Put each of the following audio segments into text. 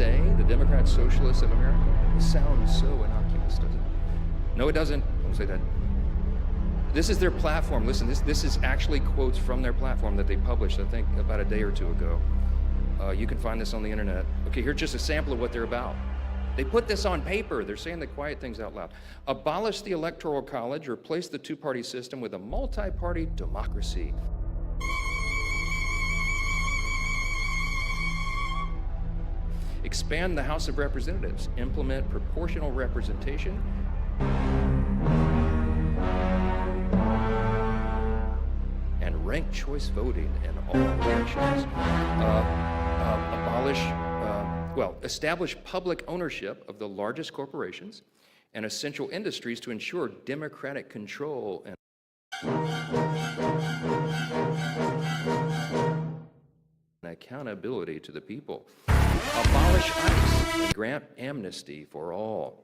say the Democrat Socialists of America? It sounds so innocuous, doesn't it? No, it doesn't. Don't say that. This is their platform. Listen, this is actually quotes from their platform that they published, I think, about a day or two ago. You can find this on the internet. Okay, here's just a sample of what they're about. They put this on paper. They're saying the quiet things out loud. Abolish the Electoral College, replace the two-party system with a multi-party democracy. Expand the House of Representatives, implement proportional representation. And ranked choice voting in all elections. Establish public ownership of the largest corporations and essential industries to ensure democratic control and accountability to the people. Abolish ICE and grant amnesty for all.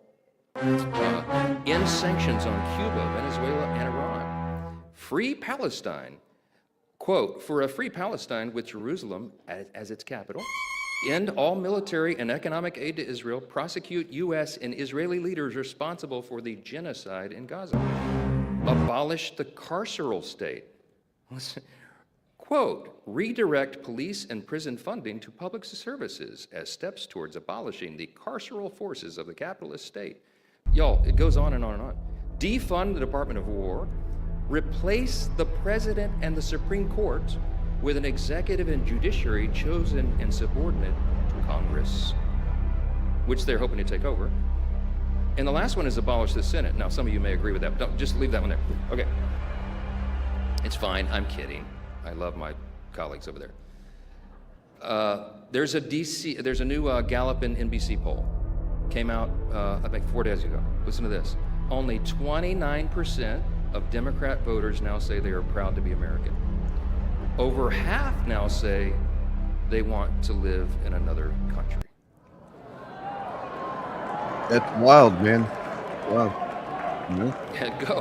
End sanctions on Cuba, Venezuela, and Iran. Free Palestine. Quote, for a free Palestine with Jerusalem as its capital. End all military and economic aid to Israel. Prosecute U.S. and Israeli leaders responsible for the genocide in Gaza. Abolish the carceral state. Quote, redirect police and prison funding to public services as steps towards abolishing the carceral forces of the capitalist state. Y'all, it goes on and on and on. Defund the Department of War. Replace the president and the Supreme Court with an executive and judiciary chosen and subordinate to Congress, which they're hoping to take over. And the last one is abolish the Senate. Now, some of you may agree with that, but don't, just leave that one there. Okay. It's fine, I'm kidding. I love my colleagues over there. There's a new Gallup and NBC poll. Came out, I think 4 days ago. Listen to this. Only 29% of Democrat voters now say they are proud to be American. Over half now say they want to live in another country. That's wild, man. Wow. Yeah, go.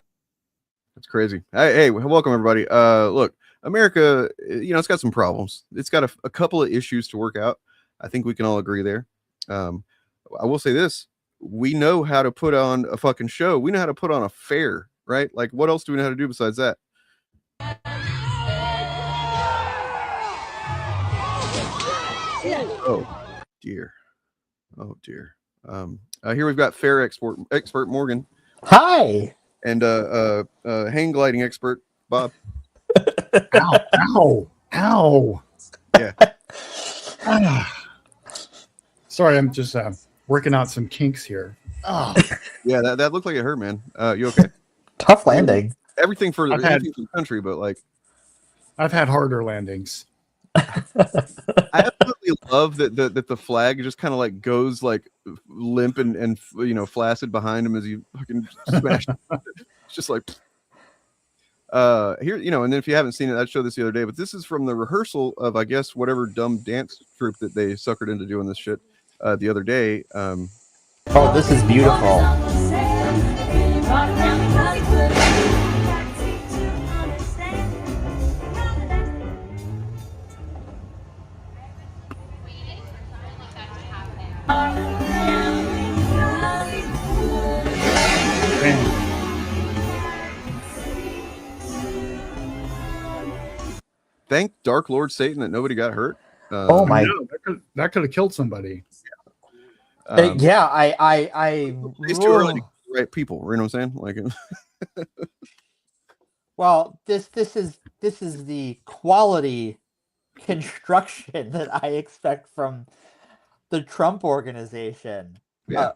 That's crazy. Hey, welcome everybody. Look, America, it's got some problems. It's got a couple of issues to work out. I think we can all agree there. I will say this. We know how to put on a fucking show. We know how to put on a fair, right? Like, what else do we know how to do besides that? Oh dear. Here we've got fair expert Morgan. Hi. And hang gliding expert Bob. Ow. Yeah. Sorry, I'm just working out some kinks here. Oh. Yeah, that looked like it hurt, man. You okay? Tough landing. Everything for the country, but like I've had harder landings. I absolutely love that the flag just kind of like goes like limp and flaccid behind him as he fucking smashed. It's just like here, and then if you haven't seen it, I showed this the other day, but this is from the rehearsal of, I guess, whatever dumb dance troupe that they suckered into doing this shit the other day. Oh, this is beautiful. Thank Dark Lord Satan that nobody got hurt. Oh my! That could have killed somebody. Yeah, It's too early to get the right people. You know what I'm saying? Like, well, this is the quality construction that I expect from the Trump organization. Yeah.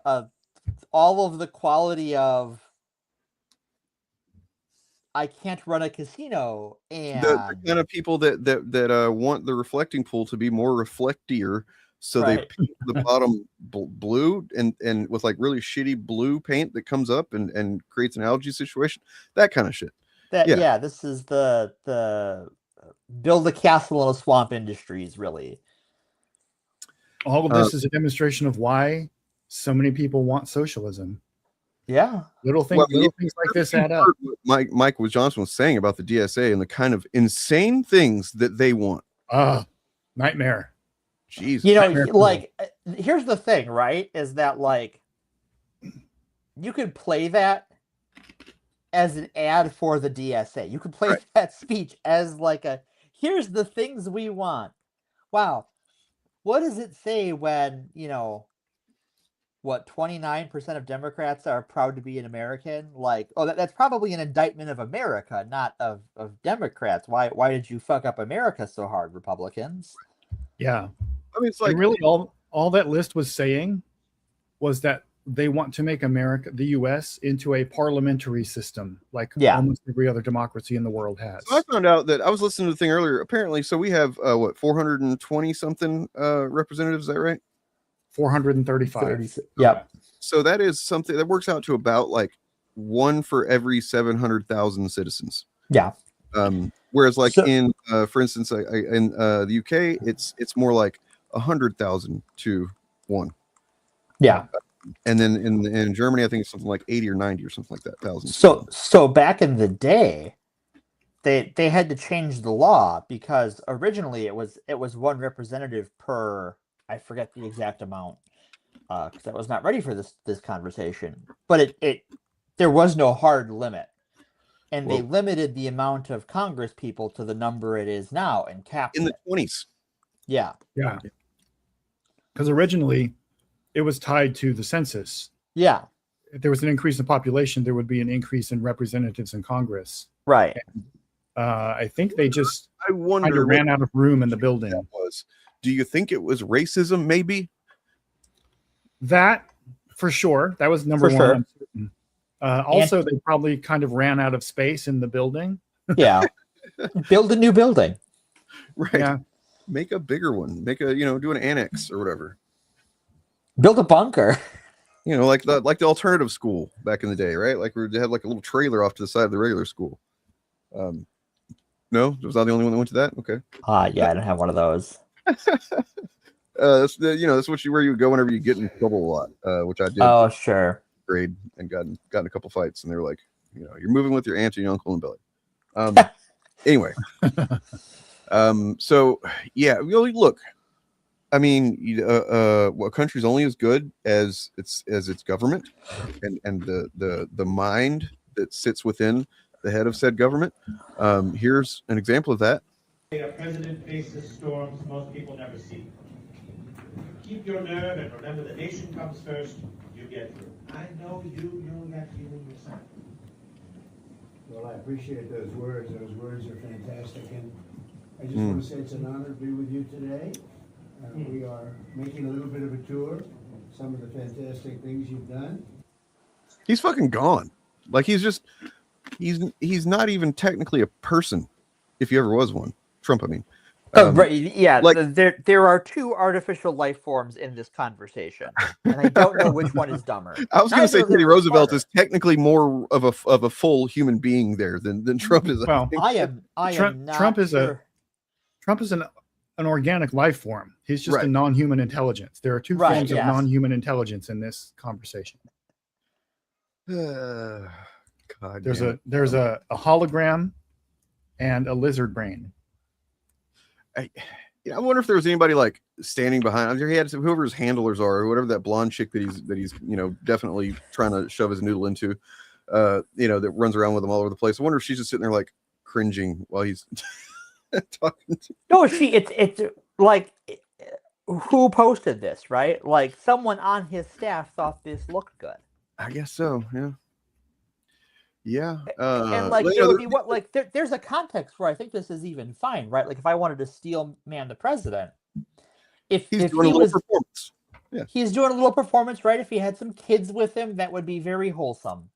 All of the quality of I can't run a casino, and the kind of people that want the reflecting pool to be more reflectier, so Right. they paint the bottom blue and with like really shitty blue paint that comes up and creates an algae situation, that kind of shit. yeah, this is the build a castle in a swamp industries, really. All of this is a demonstration of why so many people want socialism. Yeah. Little things like this add up. Mike Johnson was saying about the DSA and the kind of insane things that they want. Nightmare. Jeez. Like here's the thing, right? Is that like you could play that as an ad for the DSA. You could play that speech as like a here's the things we want. Wow. What does it say when, what 29% of Democrats are proud to be an American? Like, oh, that's probably an indictment of America, not of Democrats. Why did you fuck up America so hard, Republicans? Yeah. I mean, it's like and really all that list was saying was that they want to make the U.S. into a parliamentary system, like almost every other democracy in the world has. So I found out that I was listening to the thing earlier. Apparently, so we have 420 something representatives. Is that right? 435. Yep. So that is something that works out to about like one for every 700,000 citizens. Yeah. Whereas like in, for instance, in the UK, it's more like 100,000 to 1. Yeah. And then in Germany, I think it's something like 80 or 90 or something like that thousand. So back in the day, they had to change the law because originally it was one representative per, I forget the exact amount, because I was not ready for this conversation. But there was no hard limit, and they limited the amount of Congress people to the number it is now and capped in the 20s. Yeah. Because originally it was tied to the census. Yeah. If there was an increase in population, there would be an increase in representatives in Congress. Right. And, I think they just I wonder ran out of room in the building. Do you think it was racism? Maybe that for sure. That was number one. I'm certain. Also, they probably kind of ran out of space in the building. Yeah. Build a new building. Right. Yeah. Make a bigger one. Make a, do an annex or whatever. Build a bunker. Like the alternative school back in the day, right? Like they had like a little trailer off to the side of the regular school. No, was I the only one that went to that? Okay. Yeah, I don't have one of those. That's that's where you would go whenever you get in trouble a lot, which I did. Oh, sure. Grade and gotten a couple fights, and they were like, you're moving with your aunt and your uncle in belly. Anyway, so yeah, really look. I mean, a country's only as good as its government, and the mind that sits within the head of said government. Here's an example of that. A president faces storms most people never see. Keep your nerve and remember the nation comes first. You get through. I know you know that feeling yourself. Well, I appreciate those words. Those words are fantastic, and I just want to say it's an honor to be with you today. We are making a little bit of a tour. Some of the fantastic things you've done. He's fucking gone. Like he's not even technically a person, if he ever was one. Trump, I mean. Right, yeah. Like, there are two artificial life forms in this conversation, and I don't know which one is dumber. I was going to say Teddy Roosevelt is technically more of a full human being there than Trump is. Well, Trump is an organic life form. He's just a non-human intelligence. There are two forms of non-human intelligence in this conversation. God, there's a hologram and a lizard brain. I wonder if there was anybody like standing behind. He had whoever his handlers are, or whatever that blonde chick that he's definitely trying to shove his noodle into. That runs around with him all over the place. I wonder if she's just sitting there like cringing while he's talking to. No, it's like who posted this, right? Like someone on his staff thought this looked good. I guess so. Yeah. Yeah, and like there would be there's a context where I think this is even fine, right? Like if I wanted to steel man the president, if doing he a little was, performance, he's doing a little performance, right? If he had some kids with him, that would be very wholesome.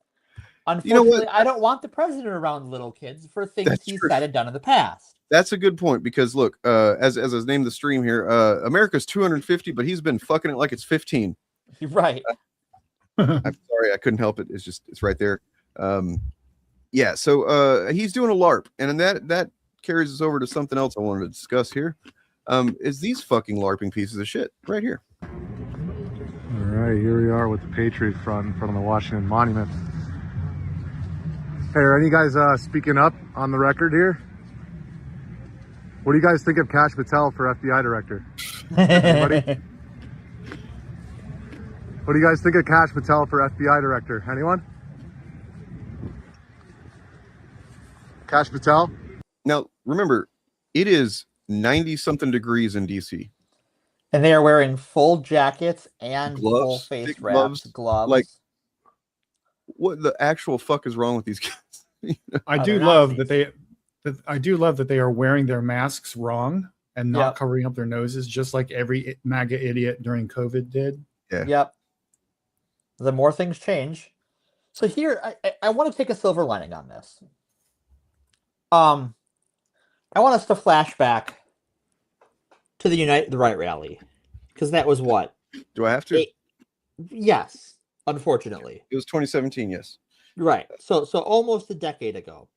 Unfortunately, I don't want the president around little kids for things he's said and done in the past. That's a good point because look, as I named the stream here, America's 250, but he's been fucking it like it's 15. Right. I'm sorry, I couldn't help it. It's right there. Yeah, so he's doing a LARP, and that carries us over to something else I wanted to discuss here. Is these fucking LARPing pieces of shit right here. All right, here we are with the Patriot Front in front of the Washington Monument. Hey, are any guys speaking up on the record here? What do you guys think of Kash Patel for FBI director? Anybody? What do you guys think of Kash Patel for FBI director? Anyone? Kash Patel? Now, remember, it is 90-something degrees in DC. And they are wearing full jackets and Gloves, full face thick wraps, gloves. Like, what the actual fuck is wrong with these guys? I do love that they are wearing their masks wrong and not covering up their noses, just like every MAGA idiot during COVID did. Yeah. Yep. The more things change. So here, I want to take a silver lining on this. I want us to flash back to the Unite the Right rally, because that was what? Do I have to? Yes, unfortunately. It was 2017, yes. Right. So almost a decade ago.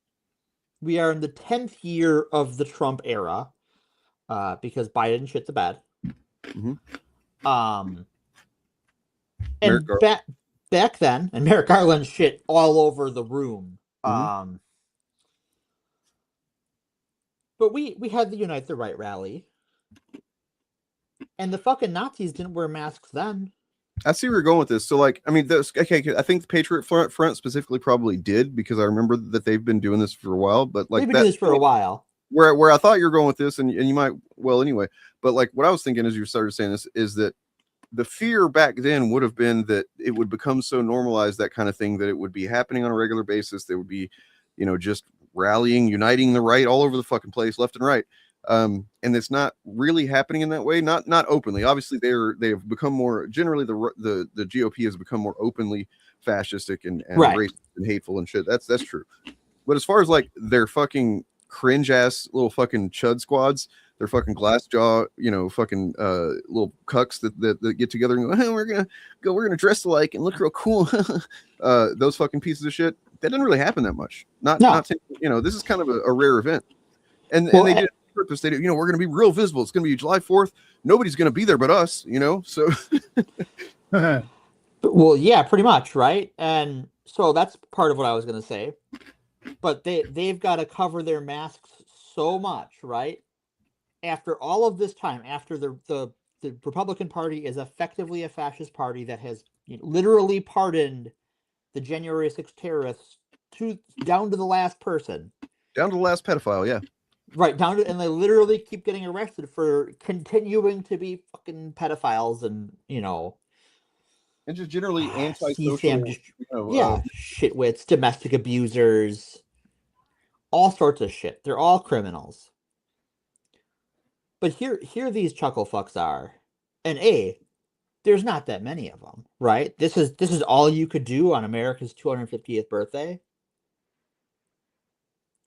We are in the 10th year of the Trump era, because Biden shit the bed. Mm-hmm. And back then, and Merrick Garland shit all over the room. Mm-hmm. But we had the Unite the Right rally, and the fucking Nazis didn't wear masks then. I see where you're going with this. So, like, I mean, I think the Patriot Front specifically probably did, because I remember that they've been doing this for a while. But like, they've been doing this for a while. Where I thought you were going with this, and you might, well, anyway. But like, what I was thinking as you started saying this is that the fear back then would have been that it would become so normalized, that kind of thing, that it would be happening on a regular basis. There would be, just rallying, uniting the right all over the fucking place, left and right. And it's not really happening in that way. Not openly. Obviously, they have become more generally the GOP has become more openly fascistic and racist and hateful and shit. That's true. But as far as like their fucking cringe ass little fucking chud squads, their fucking glass jaw, fucking little cucks that get together and go, we're gonna dress alike and look real cool. Those fucking pieces of shit. That didn't really happen that much. This is kind of a rare event. And they did it on purpose. They did, we're gonna be real visible. It's gonna be July 4th. Nobody's gonna be there but us, so Well, yeah, pretty much, right? And so that's part of what I was gonna say. But they've got to cover their masks so much, right? After all of this time, after the Republican Party is effectively a fascist party that has literally pardoned the January 6th terrorists down to the last person. Down to the last pedophile, yeah. Right, and they literally keep getting arrested for continuing to be fucking pedophiles and, and just generally antisocial. Shitwits, domestic abusers, all sorts of shit. They're all criminals. But here these chuckle fucks are, and there's not that many of them, right? This is all you could do on America's 250th birthday.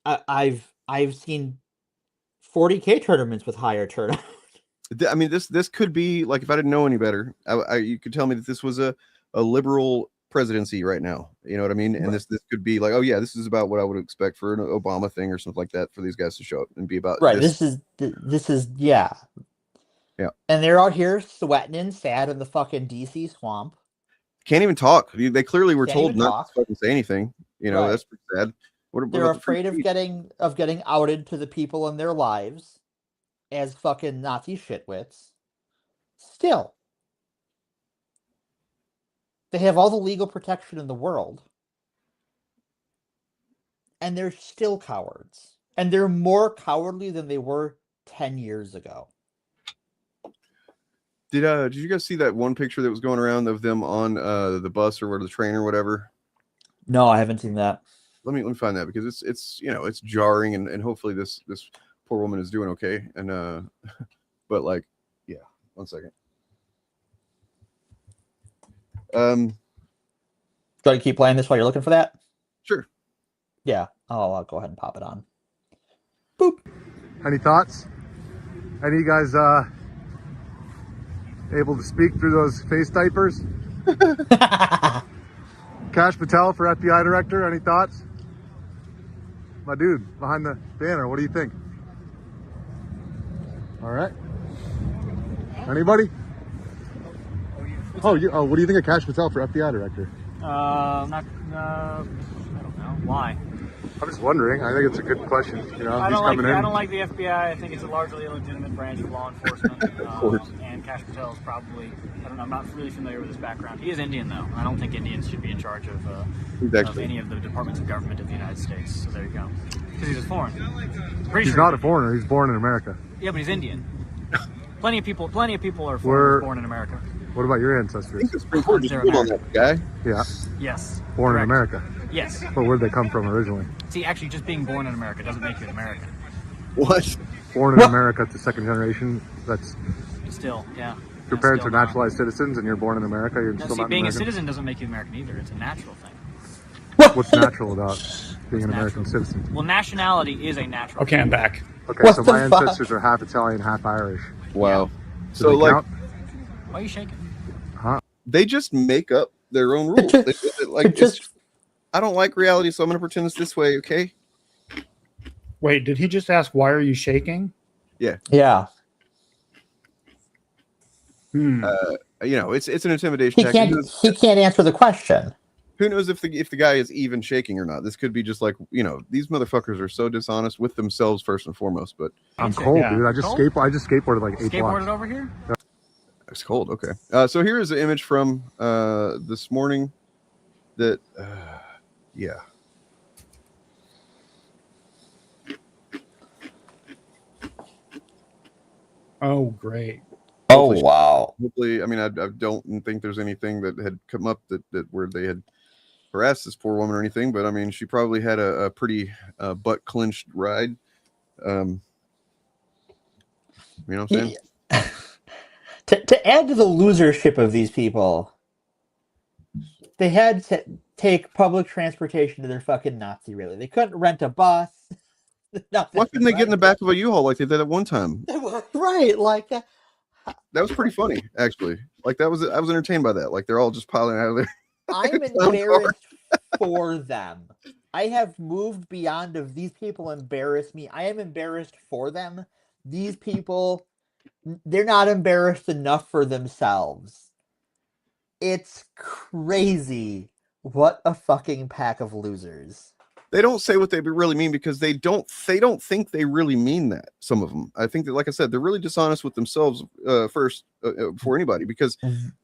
I've seen 40K tournaments with higher turnout. I mean, this could be like, if I didn't know any better, you could tell me that this was a liberal presidency right now. You know what I mean? And this could be like, oh yeah, this is about what I would expect for an Obama thing or something like that, for these guys to show up and be about. Right. This is yeah. And they're out here sweating and sad in the fucking DC swamp. Can't even talk. They clearly were told not to fucking say anything. That's pretty sad. They're afraid of getting outed to the people in their lives as fucking Nazi shitwits. Still, they have all the legal protection in the world, and they're still cowards. And they're more cowardly than they were 10 years ago. Did you guys see that one picture that was going around of them on the bus or the train or whatever? No, I haven't seen that. Let me find that, because it's jarring, and hopefully this poor woman is doing okay. And but like, yeah, 1 second. Do I keep playing this while you're looking for that? Sure. Yeah, I'll go ahead and pop it on. Boop. Any thoughts? Any of you guys able to speak through those face diapers? Kash Patel for FBI director, any thoughts? My dude behind the banner, what do you think? All right. Anybody? What do you think of Kash Patel for FBI director? I don't know. Why? I'm just wondering. I think it's a good question. I don't like the FBI. I think it's a largely illegitimate branch of law enforcement. And think Kash Patel is probably, I don't know, I'm not really familiar with his background. He is Indian, though. I don't think Indians should be in charge of any of the departments of government of the United States. So there you go. Because he's foreign. He's not a foreigner. He's born in America. Yeah, but he's Indian. Plenty of people are foreigners born in America. What about your ancestors? I think the Supreme Court just ruled on that guy. Yeah. Yes. Born correct. in America. Yes. But where did they come from originally? See, actually, just being born in America doesn't make you an American. What? Born in America to second generation. That's Still, yeah. your parents are naturalized citizens, and you're born in America. You're still not being American. a citizen doesn't make you American either. It's a natural thing. What's natural about being an American citizen? Well, nationality is a natural. Okay, I'm back. Okay, What so the my fuck? ancestors are half Italian, half Irish. Wow. Do So they like count? Why are you shaking? they just make up their own rules. I don't like reality, so I'm going to pretend it's this way. Okay. Wait, did he just ask why are you shaking? Yeah. You know, it's an intimidation He tactic. can't answer the question. Who knows if the guy is even shaking or not? This could be just like, you know, these motherfuckers are so dishonest with themselves first and foremost. But I'm cold, Yeah. dude. I just skateboarded like 8 blocks. Skateboarded over here? it's cold. Okay. So here is an image from this morning. That yeah. Oh, great. Oh, wow. Hopefully, I mean, I don't think there's anything that had come up that where they had harassed this poor woman or anything, but I mean, she probably had a pretty butt clenched ride. You know what I'm saying? To add to the losership of these people, they had to take public transportation to their fucking Nazi rally. They couldn't rent a bus. Why couldn't they get in the back of a U-Haul like they did at one time? Right, like that. That was pretty funny, actually. Like I was entertained by that. Like they're all just piling out of there. I'm embarrassed for them. I have moved beyond of these people embarrass me. I am embarrassed for them. These people, they're not embarrassed enough for themselves. It's crazy. What a fucking pack of losers. They don't say what they really mean because they don't think they really mean that. Some of them, I think that, like I said, they're really dishonest with themselves first before anybody, because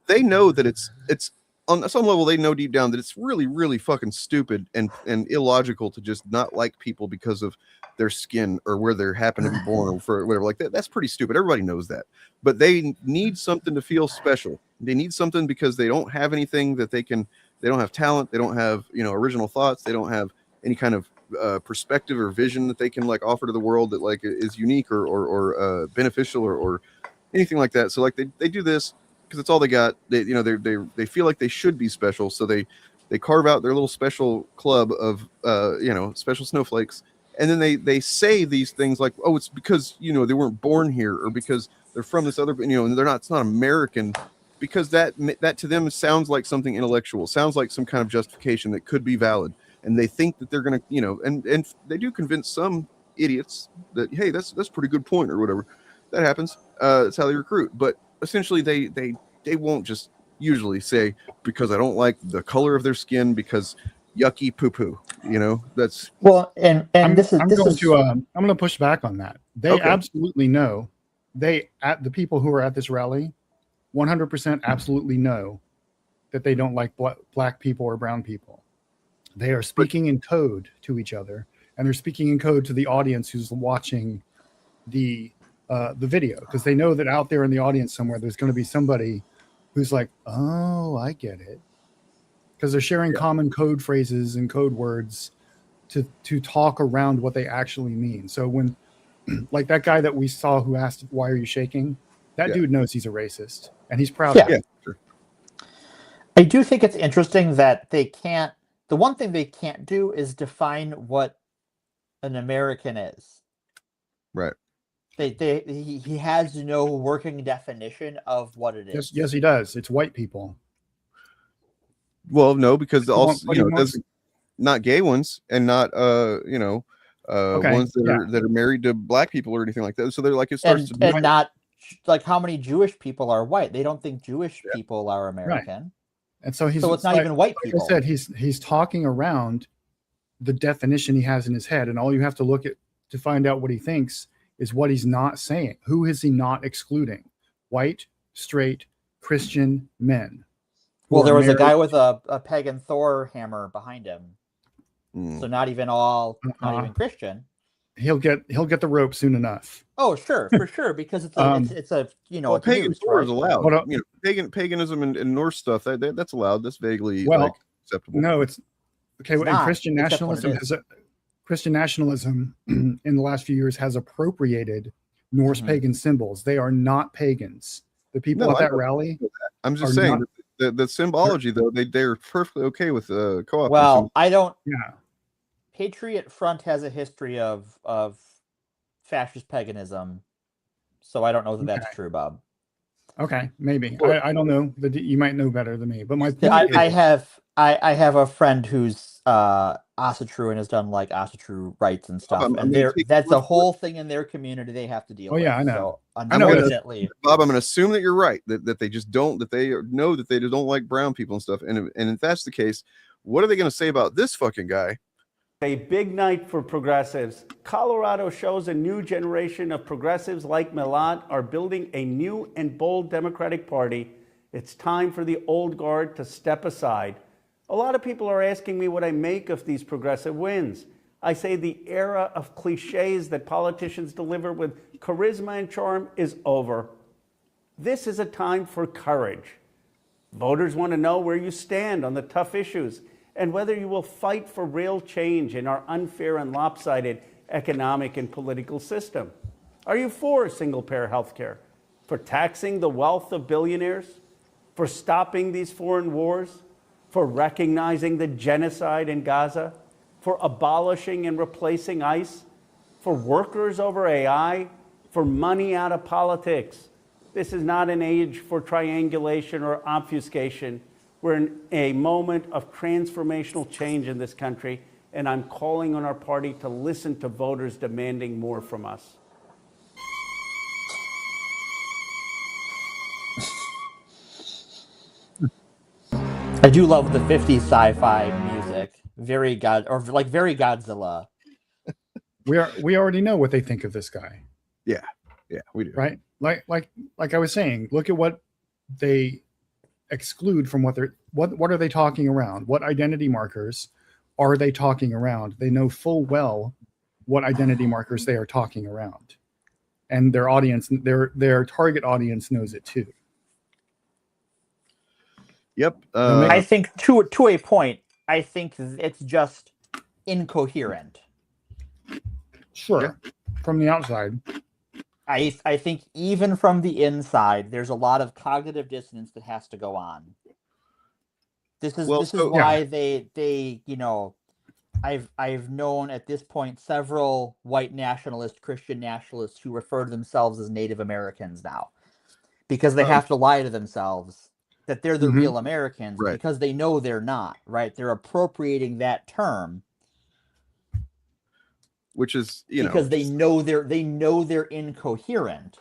they know that it's on some level, they know deep down that it's really, really fucking stupid and illogical to just not like people because of their skin or where they happen to be born or for whatever like that. That's pretty stupid. Everybody knows that, but they need something to feel special. They need something because they don't have anything that they don't have talent. They don't have, original thoughts. They don't have any kind of perspective or vision that they can like offer to the world that like is unique or beneficial or anything like that. So like they do this because it's all they got. They feel like they should be special, so they carve out their little special club of special snowflakes, and then they say these things like, oh, it's because they weren't born here, or because they're from this other, and they're not. It's not American, because that to them sounds like something intellectual, sounds like some kind of justification that could be valid. And they think that they're going to, and they do convince some idiots that, hey, that's a pretty good point or whatever. That happens. That's how they recruit. But essentially, they won't just usually say, because I don't like the color of their skin, because yucky poo poo. That's well. And I'm going to push back on that. They absolutely know. The people who are at this rally, 100% absolutely know that they don't like black people or brown people. They are speaking in code to each other, and they're speaking in code to the audience who's watching the video, because they know that out there in the audience somewhere there's going to be somebody who's like, oh, I get it, because they're sharing common code phrases and code words to talk around what they actually mean. So when like that guy that we saw who asked, why are you shaking? That dude knows he's a racist, and he's proud of it. Sure. I do think it's interesting that they can't. The one thing they can't do is define what an American is. Right. He has no working definition of what it is. Yes, he does. It's white people. Well, no, because also there's not gay ones, and not ones that are married to black people or anything like that. So they're like, it starts and not like how many Jewish people are white. They don't think Jewish people are American. Right. And so it's not even white people. Like I said, he's talking around the definition he has in his head, and all you have to look at to find out what he thinks is what he's not saying. Who is he not excluding? White, straight Christian men. who Well, there are was a guy married- with a pagan Thor hammer behind him, Mm. so not even Christian. He'll get the rope soon enough. Oh, sure, for sure, because it's a Well, it's a pagan noose, Thor is right? allowed. But, Paganism and Norse stuff that's allowed. That's vaguely Well, like acceptable. No, it's okay. It's And not, Christian except when it nationalism is. Christian nationalism in the last few years has appropriated Norse pagan symbols. They are not pagans. The people No, at I that know. rally. I'm just are saying not- that the symbology though they're perfectly okay with co-op. Well, I don't. Yeah. Patriot Front has a history of fascist paganism, so I don't know that that's true, Bob. Okay, maybe. I don't know. You might know better than me. But my point I is, have a friend who's Asatru and has done like Asatru rights and stuff, I'm and gonna take that's your a whole thing in their community they have to deal with. Oh, yeah, I know. So, I know. unfortunately, Bob, I'm going to assume that you're right. That they just don't. That they know that they don't like brown people and stuff. And if that's the case, what are they going to say about this fucking guy? A big night for progressives. Colorado shows a new generation of progressives like Milad are building a new and bold Democratic Party. It's time for the old guard to step aside. A lot of people are asking me what I make of these progressive wins. I say the era of cliches that politicians deliver with charisma and charm is over. This is a time for courage. Voters want to know where you stand on the tough issues and whether you will fight for real change in our unfair and lopsided economic and political system. Are you for single-payer health care? For taxing the wealth of billionaires? For stopping these foreign wars? For recognizing the genocide in Gaza? For abolishing and replacing ICE? For workers over AI? For money out of politics? This is not an age for triangulation or obfuscation. We're in a moment of transformational change in this country, and I'm calling on our party to listen to voters demanding more from us. I do love the 50s sci-fi music. Very Godzilla. we already know what they think of this guy. Yeah, we do. Right? Like I was saying, look at what they exclude from what are they talking around? What identity markers are they talking around? They know full well what identity markers they are talking around. And their audience, their target audience knows it too. Yep. I think to a point, I think it's just incoherent. Sure. Yeah. From the outside. I think even from the inside, there's a lot of cognitive dissonance that has to go on. This is why they I've known at this point several white nationalist Christian nationalists who refer to themselves as Native Americans now, because they have to lie to themselves that they're the real Americans, right, because they know they're not. Right? They're appropriating that term. Which is, because they know they're incoherent,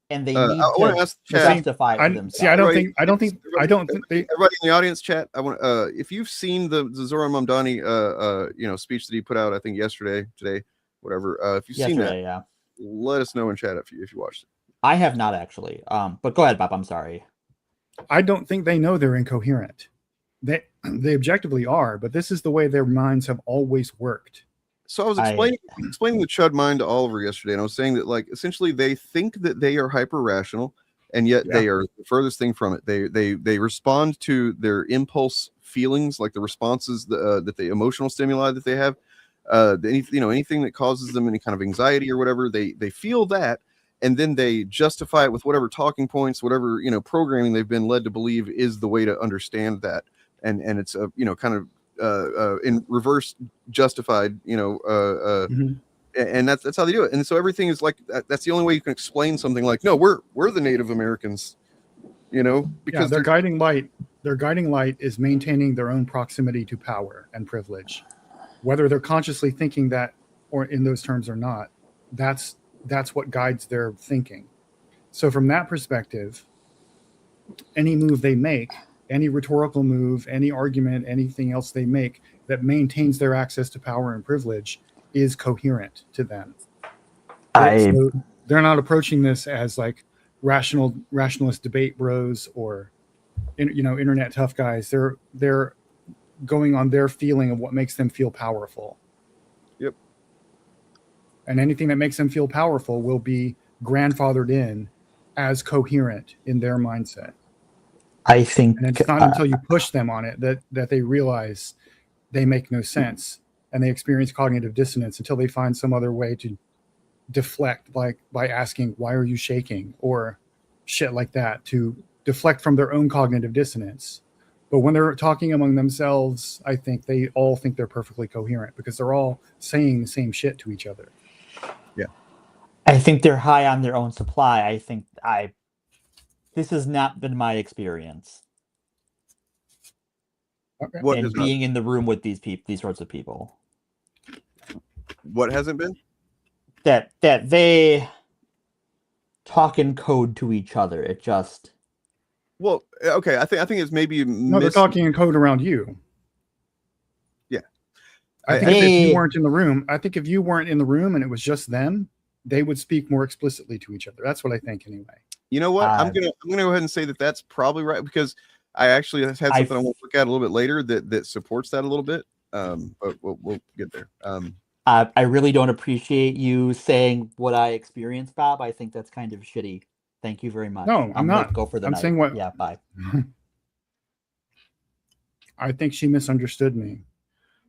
and they need to justify it for themselves. See, I don't think they. Everybody in the audience chat, I want if you've seen the Zoran Mamdani speech that he put out, I think today, whatever. If you've seen that, let us know in chat if you watched it. I have not actually. But go ahead, Bob. I'm sorry. I don't think they know they're incoherent. They objectively are, but this is the way their minds have always worked. So I was explaining the Chud mind to Oliver yesterday, and I was saying that, like, essentially they think that they are hyper rational, and yet they are the furthest thing from it. They respond to their impulse feelings, like the responses that the emotional stimuli that they have, anything that causes them any kind of anxiety or whatever. They feel that, and then they justify it with whatever talking points, whatever programming they've been led to believe is the way to understand that, and it's a kind of in reverse justified, and that's how they do it. And so everything is like that's the only way you can explain something like, no, we're the Native Americans, because their guiding light is maintaining their own proximity to power and privilege, whether they're consciously thinking that or in those terms or not. That's what guides their thinking. So from that perspective, any move they make, any rhetorical move, any argument, anything else they make that maintains their access to power and privilege is coherent to them. So they're not approaching this as like, rationalist debate bros or internet tough guys. They're going on their feeling of what makes them feel powerful. Yep. And anything that makes them feel powerful will be grandfathered in as coherent in their mindset. I think, and it's not until you push them on it that they realize they make no sense, and they experience cognitive dissonance until they find some other way to deflect, like by asking, why are you shaking, or shit like that, to deflect from their own cognitive dissonance. But when they're talking among themselves, I think they all think they're perfectly coherent because they're all saying the same shit to each other. Yeah. I think they're high on their own supply. This has not been my experience. Okay. What and has being in the room with these sorts of people. What hasn't been? That they talk in code to each other. It just. Well, okay. I think it's maybe. No, they're talking in code around you. Yeah. I think if you weren't in the room, and it was just them, they would speak more explicitly to each other. That's what I think, anyway. You know what? I'm gonna go ahead and say that that's probably right, because I actually had something I want to look at a little bit later that supports that a little bit. But we'll get there. I really don't appreciate you saying what I experienced, Bob. I think that's kind of shitty. Thank you very much. No, I'm not. Go for the I'm night. saying what? Yeah, bye. I think she misunderstood me.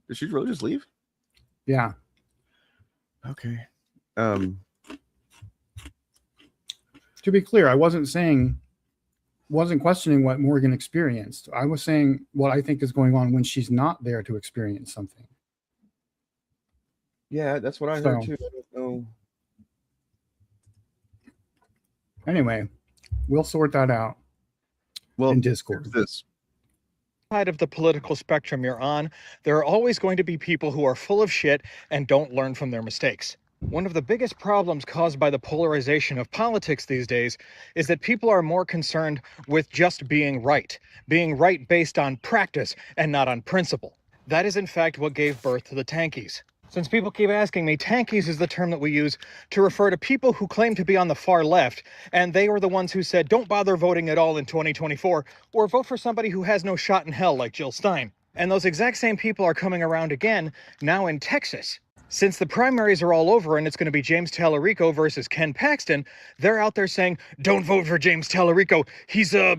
Did she really just leave? Yeah. Okay. To be clear, I wasn't questioning what Morgan experienced. I was saying what I think is going on when she's not there to experience something. Yeah, that's what I heard too. I don't know. Anyway, we'll sort that out. Well, in Discord. This side of the political spectrum you're on, there are always going to be people who are full of shit and don't learn from their mistakes. One of the biggest problems caused by the polarization of politics these days is that people are more concerned with just being right based on practice and not on principle. That is in fact what gave birth to the tankies. Since people keep asking me, tankies is the term that we use to refer to people who claim to be on the far left, and they were the ones who said don't bother voting at all in 2024, or vote for somebody who has no shot in hell like Jill Stein. And those exact same people are coming around again, now in Texas. Since the primaries are all over and it's going to be James Tallarico versus Ken Paxton, they're out there saying, don't vote for James Tallarico, he's a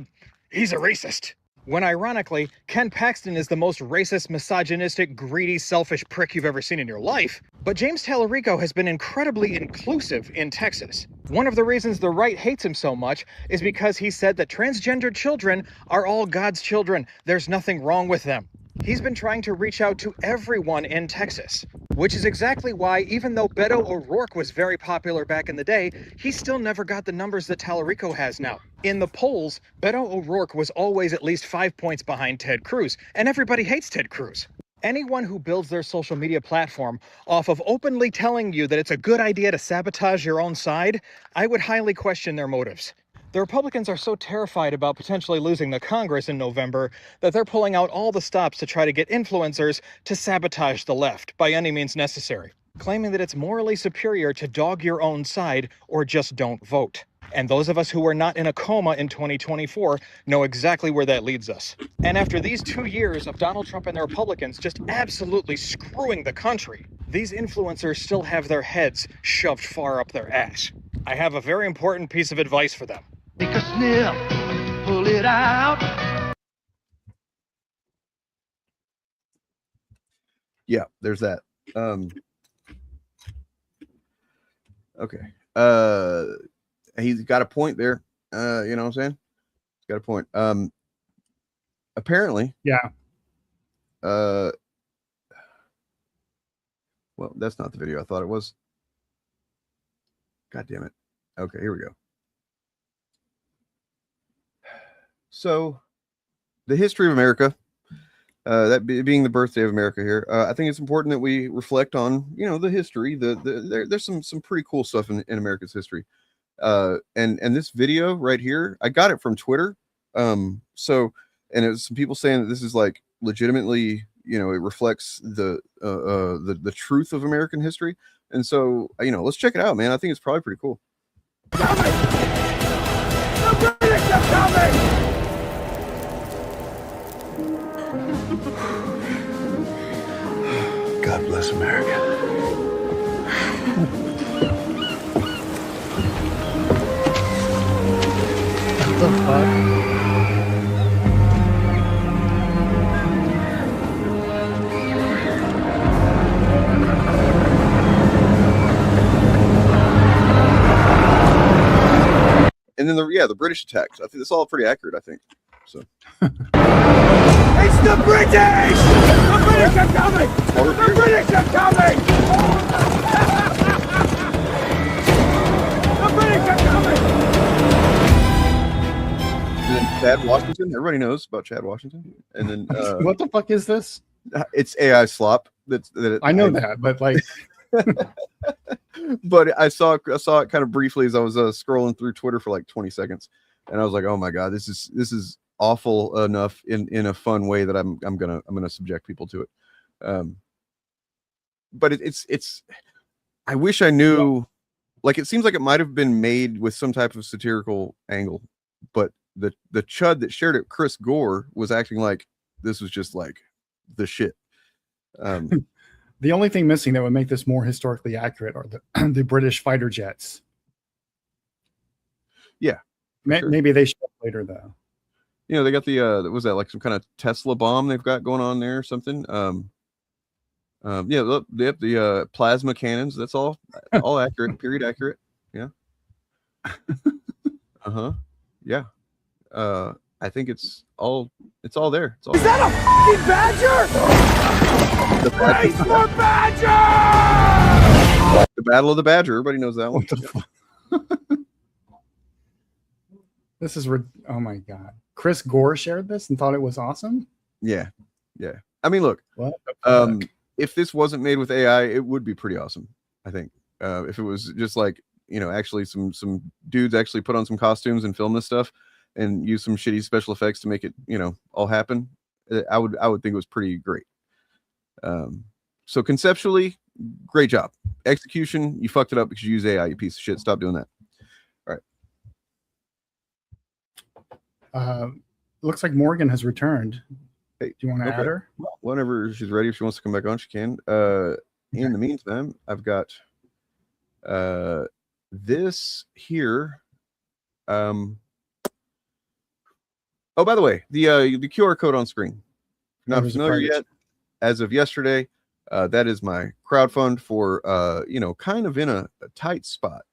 racist. When ironically, Ken Paxton is the most racist, misogynistic, greedy, selfish prick you've ever seen in your life. But James Tallarico has been incredibly inclusive in Texas. One of the reasons the right hates him so much is because he said that transgender children are all God's children. There's nothing wrong with them. He's been trying to reach out to everyone in Texas, which is exactly why, even though Beto O'Rourke was very popular back in the day, he still never got the numbers that Tallarico has now. In the polls, Beto O'Rourke was always at least 5 points behind Ted Cruz, and everybody hates Ted Cruz. Anyone who builds their social media platform off of openly telling you that it's a good idea to sabotage your own side, I would highly question their motives. The Republicans are so terrified about potentially losing the Congress in November that they're pulling out all the stops to try to get influencers to sabotage the left by any means necessary, claiming that it's morally superior to dog your own side or just don't vote. And those of us who are not in a coma in 2024 know exactly where that leads us. And after these 2 years of Donald Trump and the Republicans just absolutely screwing the country, these influencers still have their heads shoved far up their ass. I have a very important piece of advice for them. Take a sniff, pull it out. Yeah, there's that. Okay. He's got a point there. You know what I'm saying? He's got a point. Apparently. Yeah. Well, that's not the video I thought it was. God damn it. Okay, here we go. So, the history of America, that being the birthday of America here, I think it's important that we reflect on, the history. There's some pretty cool stuff in America's history. And this video right here, I got it from Twitter. And it was some people saying that this is like legitimately, it reflects the truth of American history. And so, let's check it out, man. I think it's probably pretty cool. God bless America. What the fuck? And then the British attacks. I think that's all pretty accurate. I think so. It's the British! The British are coming! The British are coming! The British are coming! And then Chad Washington. Everybody knows about Chad Washington. And then What the fuck is this? It's AI slop. I know that, but like. But I saw it kind of briefly as I was scrolling through Twitter for like 20 seconds, and I was like, oh my god, this is awful enough in a fun way that I'm gonna subject people to it. But it's I wish I knew. Like, it seems like it might have been made with some type of satirical angle, but the chud that shared it, Chris Gore, was acting like this was just like the shit. The only thing missing that would make this more historically accurate are the British fighter jets. Yeah, sure. Maybe they show up later though. You know, they got the was that like some kind of Tesla bomb they've got going on there or something? Yeah, the plasma cannons. That's all accurate. Period accurate. Yeah. Yeah. I think it's all there. It's all Is that a fucking badger? the Race for badger! The Battle of the Badger. Everybody knows that one. This is oh my god. Chris Gore shared this and thought it was awesome. Yeah. I mean, look. What? If this wasn't made with AI, it would be pretty awesome. I think if it was just like, you know, actually some dudes actually put on some costumes and film this stuff and use some shitty special effects to make it, you know, all happen. I would think it was pretty great. So conceptually, great job. Execution, you fucked it up because you use AI, you piece of shit. Stop doing that. All right. Looks like Morgan has returned. Hey, do you want to add her? Whenever she's ready, if she wants to come back on, she can. In the meantime, I've got this here. Oh, by the way, the QR code on screen. If you're not familiar yet, as of yesterday, that is my crowdfund for you know, kind of in a tight spot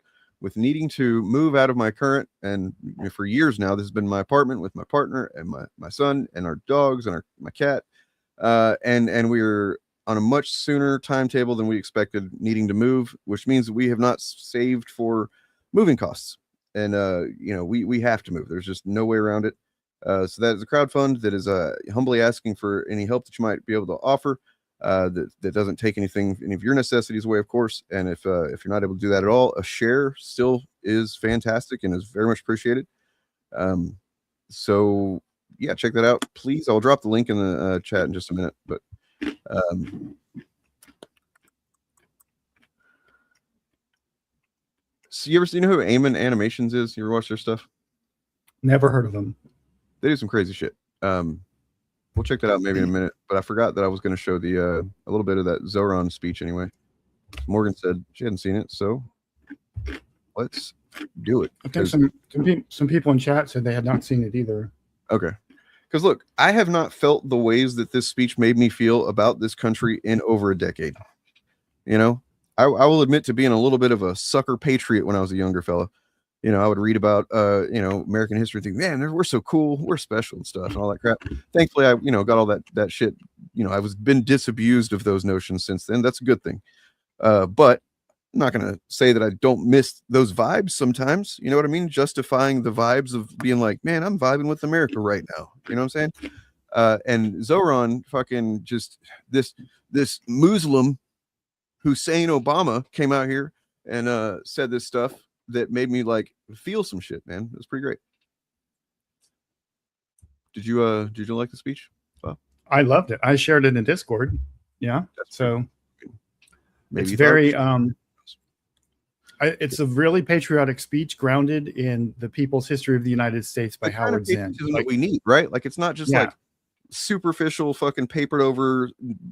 with needing to move out of my current, and for years now, this has been my apartment with my partner and my son and our dogs and my cat, and we're on a much sooner timetable than we expected, needing to move, which means that we have not saved for moving costs, and you know, we have to move. There's just no way around it. So that is a crowdfund that is humbly asking for any help that you might be able to offer. That doesn't take any of your necessities away, of course. And if you're not able to do that at all, a share still is fantastic and is very much appreciated. So yeah, check that out, please. I'll drop the link in the chat in just a minute. But so you know who Eamon Animations is? You ever watch their stuff? Never heard of them. They do some crazy shit. We'll check that out maybe in a minute, but I forgot that I was going to show the a little bit of that Zoran speech anyway. Morgan said she hadn't seen it, so let's do it. I think some people in chat said they had not seen it either. Okay. Because look, I have not felt the ways that this speech made me feel about this country in over a decade. You know, I will admit to being a little bit of a sucker patriot when I was a younger fella. You know, I would read about, you know, American history, think, man, we're so cool, we're special and stuff and all that crap. Thankfully, I, you know, got all that shit. You know, been disabused of those notions since then. That's a good thing. But I'm not going to say that I don't miss those vibes sometimes. You know what I mean? Justifying the vibes of being like, man, I'm vibing with America right now. You know what I'm saying? And Zoran fucking just this Muslim Hussein Obama came out here and said this stuff that made me like feel some shit, man. It was pretty great. Did you like the speech? Wow. I loved it. I shared it in Discord. Yeah. So maybe it's very It's a really patriotic speech grounded in the people's history of the United States by Howard Zinn. That we need, right? Like, it's not just Yeah. like superficial, fucking papered over,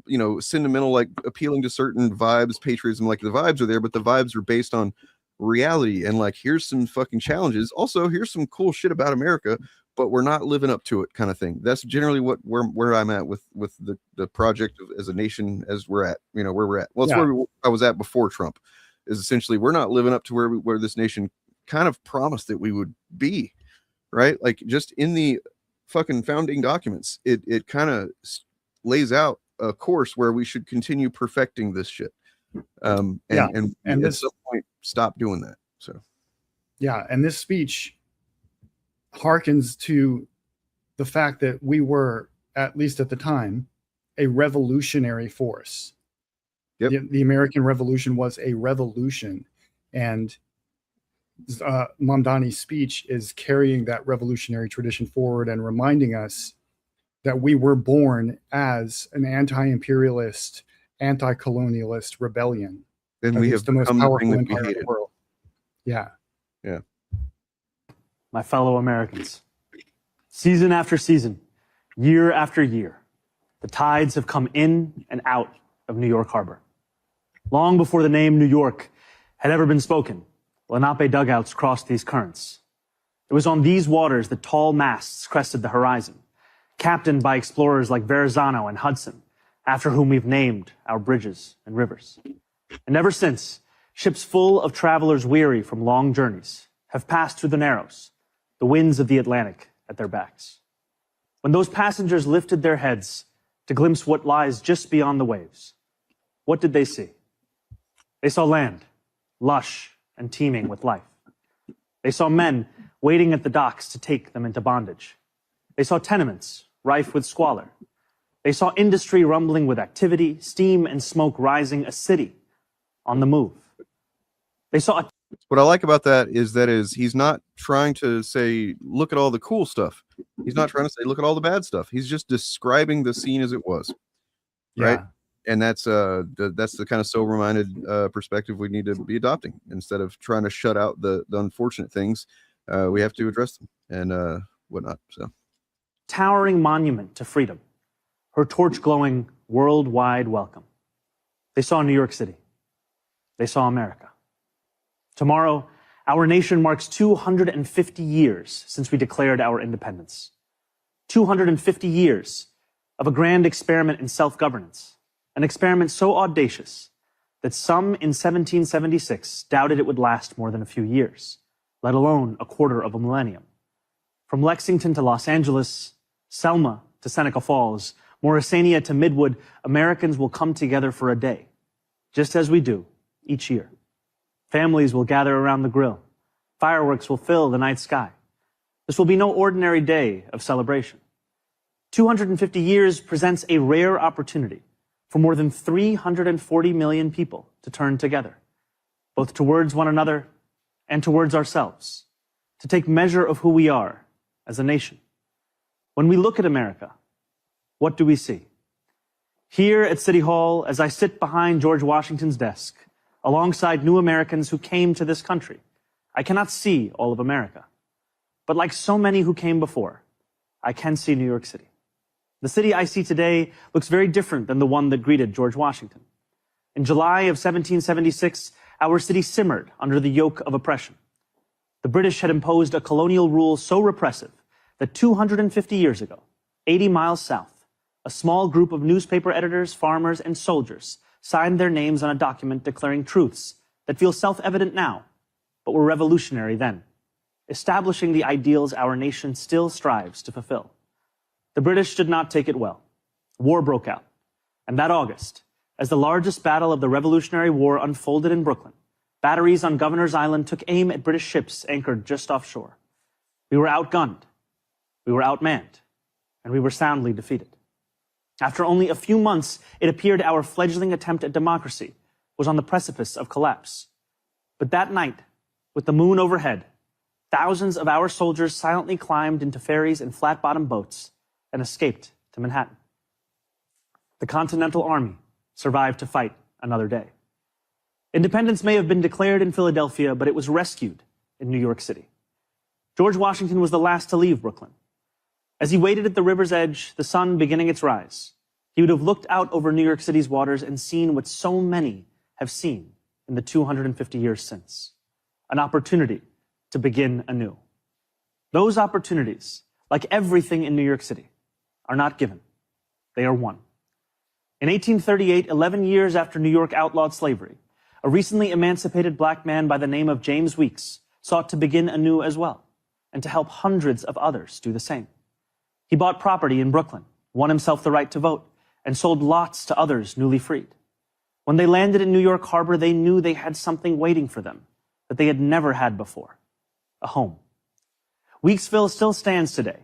you know, sentimental, like appealing to certain vibes, patriotism. Like, the vibes are there, but the vibes are based on reality. And like, here's some fucking challenges. Also, here's some cool shit about America, but we're not living up to it, kind of thing. That's generally where I'm at with the project as a nation, as we're at, you know, where we're at. Well, it's where I was at before Trump. Is essentially we're not living up to where this nation kind of promised that we would be, right? Like, just in the fucking founding documents, it kind of lays out a course where we should continue perfecting this shit. And at some point stop doing that. So yeah, and this speech harkens to the fact that we were, at least at the time, a revolutionary force. Yep. The American Revolution was a revolution, and Mamdani's speech is carrying that revolutionary tradition forward and reminding us that we were born as an anti-imperialist, anti-colonialist rebellion. And we have the most become the powerful thing that we empire in the hated. world. Yeah. Yeah. My fellow Americans, season after season, year after year, the tides have come in and out of New York Harbor. Long before the name New York had ever been spoken, Lenape dugouts crossed these currents. It was on these waters that tall masts crested the horizon, captained by explorers like Verrazano and Hudson, after whom we've named our bridges and rivers. And ever since, ships full of travelers weary from long journeys have passed through the Narrows, the winds of the Atlantic at their backs. When those passengers lifted their heads to glimpse what lies just beyond the waves, what did they see? They saw land, lush and teeming with life. They saw men waiting at the docks to take them into bondage. They saw tenements rife with squalor. They saw industry rumbling with activity, steam and smoke rising, a city on the move. They saw what I like about that is he's not trying to say, look at all the cool stuff. He's not trying to say, look at all the bad stuff. He's just describing the scene as it was. Right. Yeah. And that's the kind of sober-minded perspective we need to be adopting. Instead of trying to shut out the unfortunate things, we have to address them and whatnot. So, towering monument to freedom, her torch glowing worldwide welcome. They saw New York City. They saw America. Tomorrow, our nation marks 250 years since we declared our independence. 250 years of a grand experiment in self-governance. An experiment so audacious that some in 1776 doubted it would last more than a few years, let alone a quarter of a millennium. From Lexington to Los Angeles, Selma to Seneca Falls, Morrisania to Midwood, Americans will come together for a day, just as we do each year. Families will gather around the grill. Fireworks will fill the night sky. This will be no ordinary day of celebration. 250 years presents a rare opportunity for more than 340 million people to turn together, both towards one another and towards ourselves, to take measure of who we are as a nation. When we look at America, what do we see? Here at City Hall, as I sit behind George Washington's desk, alongside new Americans who came to this country, I cannot see all of America. But like so many who came before, I can see New York City. The city I see today looks very different than the one that greeted George Washington. In July of 1776, our city simmered under the yoke of oppression. The British had imposed a colonial rule so repressive that 250 years ago, 80 miles south, a small group of newspaper editors, farmers, and soldiers signed their names on a document declaring truths that feel self-evident now, but were revolutionary then, establishing the ideals our nation still strives to fulfill. The British did not take it well. War broke out. And that August, as the largest battle of the Revolutionary War unfolded in Brooklyn, batteries on Governor's Island took aim at British ships anchored just offshore. We were outgunned, we were outmanned, and we were soundly defeated. After only a few months, it appeared our fledgling attempt at democracy was on the precipice of collapse. But that night, with the moon overhead, thousands of our soldiers silently climbed into ferries and flat-bottom boats and escaped to Manhattan. The Continental Army survived to fight another day. Independence may have been declared in Philadelphia, but it was rescued in New York City. George Washington was the last to leave Brooklyn. As he waited at the river's edge, the sun beginning its rise, he would have looked out over New York City's waters and seen what so many have seen in the 250 years since, an opportunity to begin anew. Those opportunities, like everything in New York City, are not given. They are won. In 1838, 11 years after New York outlawed slavery, a recently emancipated black man by the name of James Weeks sought to begin anew as well, and to help hundreds of others do the same. He bought property in Brooklyn, won himself the right to vote, and sold lots to others newly freed. When they landed in New York Harbor, they knew they had something waiting for them that they had never had before, a home. Weeksville still stands today,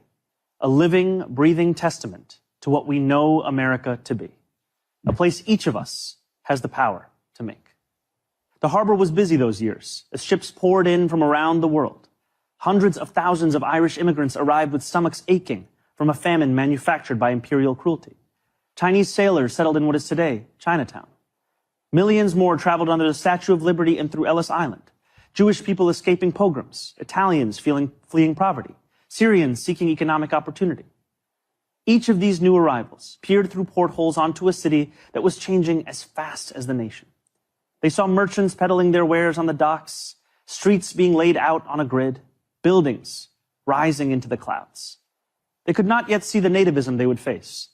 a living, breathing testament to what we know America to be, a place each of us has the power to make. The harbor was busy those years as ships poured in from around the world. Hundreds of thousands of Irish immigrants arrived with stomachs aching from a famine manufactured by imperial cruelty. Chinese sailors settled in what is today Chinatown. Millions more traveled under the Statue of Liberty and through Ellis Island. Jewish people escaping pogroms, Italians fleeing poverty, Syrians seeking economic opportunity. Each of these new arrivals peered through portholes onto a city that was changing as fast as the nation. They saw merchants peddling their wares on the docks, streets being laid out on a grid, buildings rising into the clouds. They could not yet see the nativism they would face,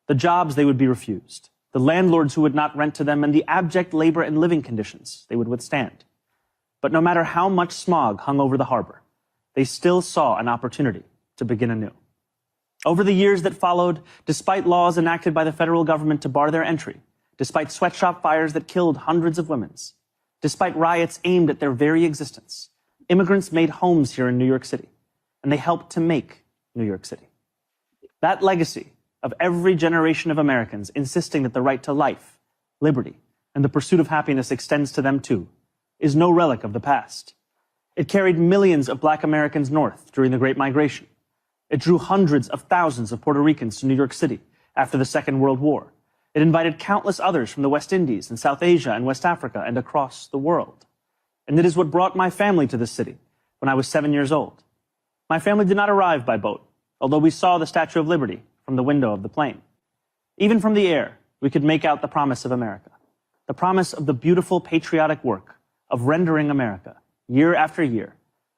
the jobs they would be refused, the landlords who would not rent to them, and the abject labor and living conditions they would withstand. But no matter how much smog hung over the harbor, they still saw an opportunity to begin anew. Over the years that followed, despite laws enacted by the federal government to bar their entry, despite sweatshop fires that killed hundreds of women, despite riots aimed at their very existence, immigrants made homes here in New York City, and they helped to make New York City. That legacy of every generation of Americans insisting that the right to life, liberty, and the pursuit of happiness extends to them too, is no relic of the past. It carried millions of black Americans north during the Great Migration. It drew hundreds of thousands of Puerto Ricans to New York City after the Second World War. It invited countless others from the West Indies and South Asia and West Africa and across the world. And it is what brought my family to this city when I was 7 years old. My family did not arrive by boat, although we saw the Statue of Liberty from the window of the plane. Even from the air, we could make out the promise of America, the promise of the beautiful patriotic work of rendering America, year after year,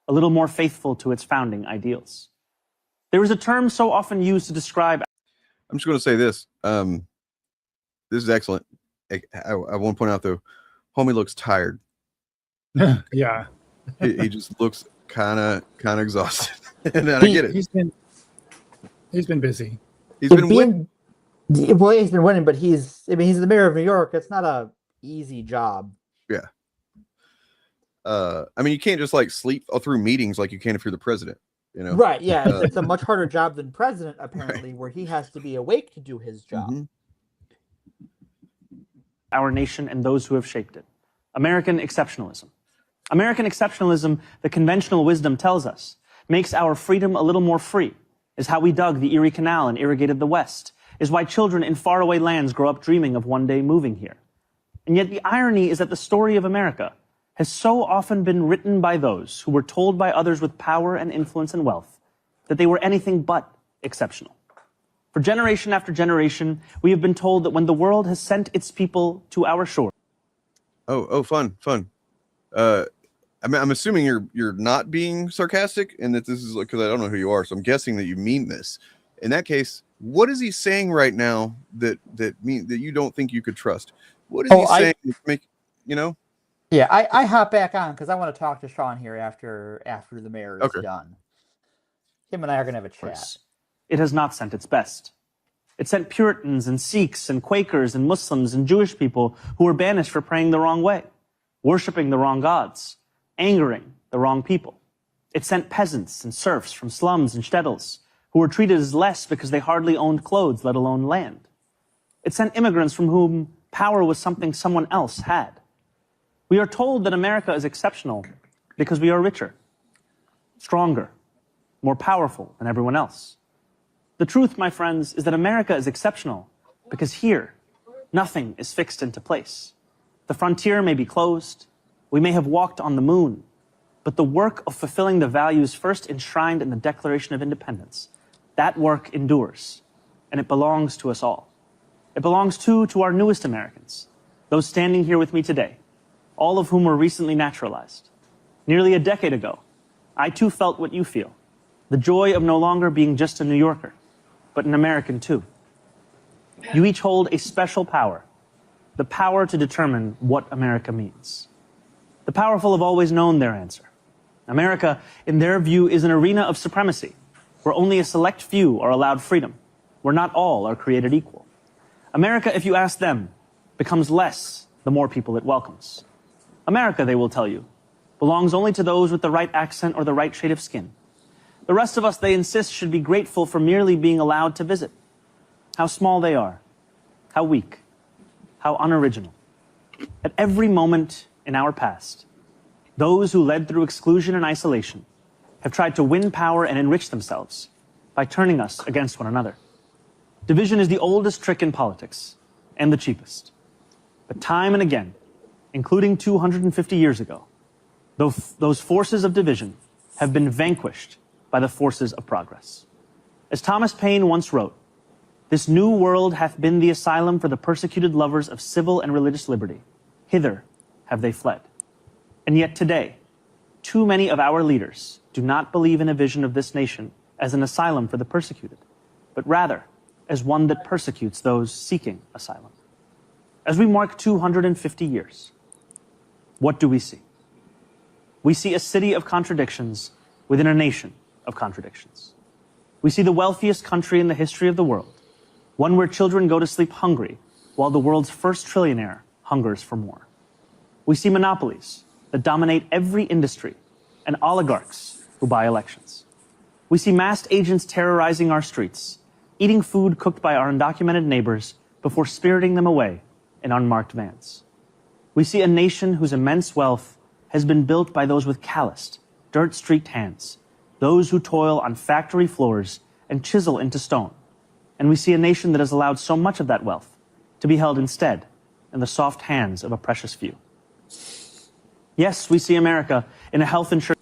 a little more faithful to its founding ideals. There is a term so often used to describe... I'm just going to say this. This is excellent. I want to point out, though, homie looks tired. Yeah. he just looks kind of exhausted. And I get it. He's been busy. He's been winning. Well, he's been winning, but he's the mayor of New York. It's not a easy job. Yeah. I mean, you can't just like sleep through meetings like you can if you're the president, you know? Right. Yeah. It's a much harder job than president, apparently, right, where he has to be awake to do his job. Mm-hmm. Our nation and those who have shaped it. American exceptionalism. American exceptionalism, the conventional wisdom tells us, makes our freedom a little more free, is how we dug the Erie Canal and irrigated the West, is why children in faraway lands grow up dreaming of one day moving here. And yet the irony is that the story of America has so often been written by those who were told by others with power and influence and wealth that they were anything but exceptional. For generation after generation, we have been told that when the world has sent its people to our shore. Oh, fun. I'm assuming you're not being sarcastic, and that this is like, because I don't know who you are, so I'm guessing that you mean this. In that case, what is he saying right now that you don't think you could trust? What is he saying? Yeah, I hop back on because I want to talk to Sean here after the mayor is done. Him and I are going to have a chat. It has not sent its best. It sent Puritans and Sikhs and Quakers and Muslims and Jewish people who were banished for praying the wrong way, worshiping the wrong gods, angering the wrong people. It sent peasants and serfs from slums and shtetls who were treated as less because they hardly owned clothes, let alone land. It sent immigrants from whom power was something someone else had. We are told that America is exceptional because we are richer, stronger, more powerful than everyone else. The truth, my friends, is that America is exceptional because here, nothing is fixed into place. The frontier may be closed. We may have walked on the moon. But the work of fulfilling the values first enshrined in the Declaration of Independence, that work endures, and it belongs to us all. It belongs too to our newest Americans, those standing here with me today, all of whom were recently naturalized. Nearly a decade ago, I too felt what you feel, the joy of no longer being just a New Yorker, but an American too. You each hold a special power, the power to determine what America means. The powerful have always known their answer. America, in their view, is an arena of supremacy, where only a select few are allowed freedom, where not all are created equal. America, if you ask them, becomes less the more people it welcomes. America, they will tell you, belongs only to those with the right accent or the right shade of skin. The rest of us, they insist, should be grateful for merely being allowed to visit. How small they are, how weak, how unoriginal. At every moment in our past, those who led through exclusion and isolation have tried to win power and enrich themselves by turning us against one another. Division is the oldest trick in politics and the cheapest. But time and again, including 250 years ago, those forces of division have been vanquished by the forces of progress. As Thomas Paine once wrote, "This new world hath been the asylum for the persecuted lovers of civil and religious liberty. Hither have they fled." And yet today, too many of our leaders do not believe in a vision of this nation as an asylum for the persecuted, but rather as one that persecutes those seeking asylum. As we mark 250 years, what do we see? We see a city of contradictions within a nation of contradictions. We see the wealthiest country in the history of the world, one where children go to sleep hungry while the world's first trillionaire hungers for more. We see monopolies that dominate every industry and oligarchs who buy elections. We see masked agents terrorizing our streets, eating food cooked by our undocumented neighbors before spiriting them away in unmarked vans. We see a nation whose immense wealth has been built by those with calloused, dirt-streaked hands, those who toil on factory floors and chisel into stone. And we see a nation that has allowed so much of that wealth to be held instead in the soft hands of a precious few. Yes, we see America in a health insurance.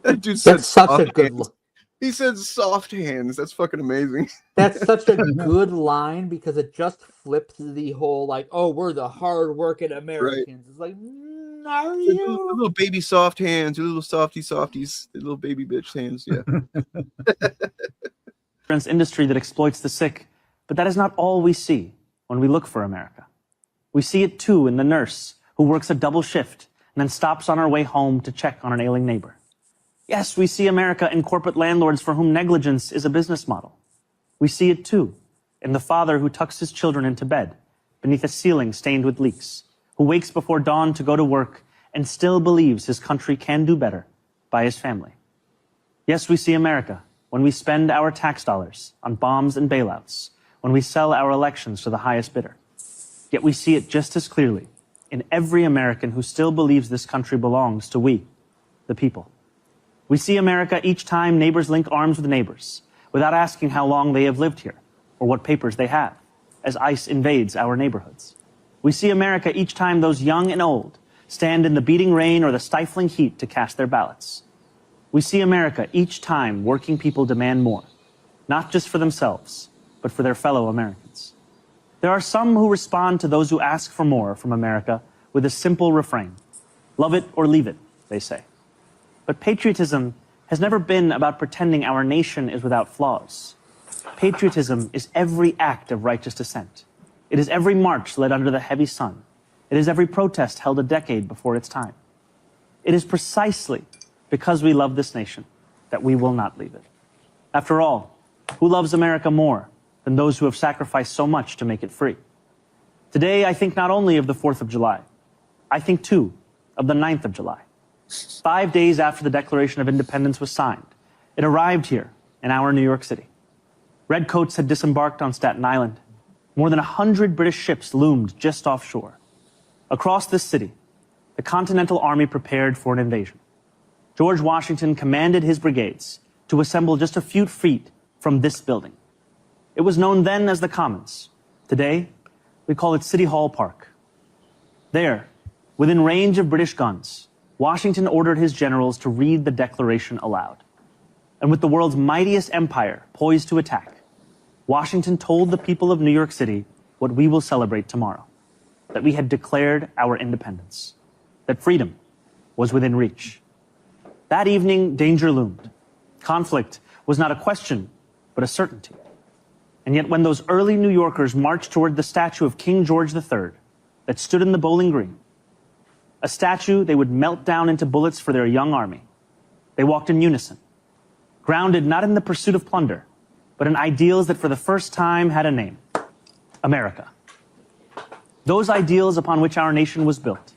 That dude said That's such a good. He said soft hands. That's fucking amazing. That's such a good line because it just flips the whole like, oh, we're the hard-working Americans. It's like, are The you? little baby soft hands, your little softies, the little baby bitch hands. Yeah. Industry that exploits the sick, but that is not all we see when we look for America. We see it too in the nurse who works a double shift and then stops on her way home to check on an ailing neighbor. Yes, we see America in corporate landlords for whom negligence is a business model. We see it too in the father who tucks his children into bed beneath a ceiling stained with leaks, who wakes before dawn to go to work and still believes his country can do better by his family. Yes, we see America when we spend our tax dollars on bombs and bailouts, when we sell our elections to the highest bidder. Yet we see it just as clearly in every American who still believes this country belongs to we, the people. We see America each time neighbors link arms with neighbors without asking how long they have lived here or what papers they have, as ICE invades our neighborhoods. We see America each time those young and old stand in the beating rain or the stifling heat to cast their ballots. We see America each time working people demand more, not just for themselves, but for their fellow Americans. There are some who respond to those who ask for more from America with a simple refrain. Love it or leave it, they say. But patriotism has never been about pretending our nation is without flaws. Patriotism is every act of righteous dissent. It is every march led under the heavy sun. It is every protest held a decade before its time. It is precisely because we love this nation that we will not leave it. After all, who loves America more than those who have sacrificed so much to make it free? Today, I think not only of the 4th of July, I think too of the 9th of July. 5 days after the Declaration of Independence was signed, it arrived here in our New York City. Redcoats had disembarked on Staten Island. More than 100 British ships loomed just offshore. Across this city, the Continental Army prepared for an invasion. George Washington commanded his brigades to assemble just a few feet from this building. It was known then as the Commons. Today, we call it City Hall Park. There, within range of British guns, Washington ordered his generals to read the Declaration aloud. And with the world's mightiest empire poised to attack, Washington told the people of New York City what we will celebrate tomorrow, that we had declared our independence, that freedom was within reach. That evening, danger loomed. Conflict was not a question, but a certainty. And yet when those early New Yorkers marched toward the statue of King George III that stood in the Bowling Green, a statue they would melt down into bullets for their young army, they walked in unison, grounded not in the pursuit of plunder, but in ideals that for the first time had a name: America. Those ideals upon which our nation was built,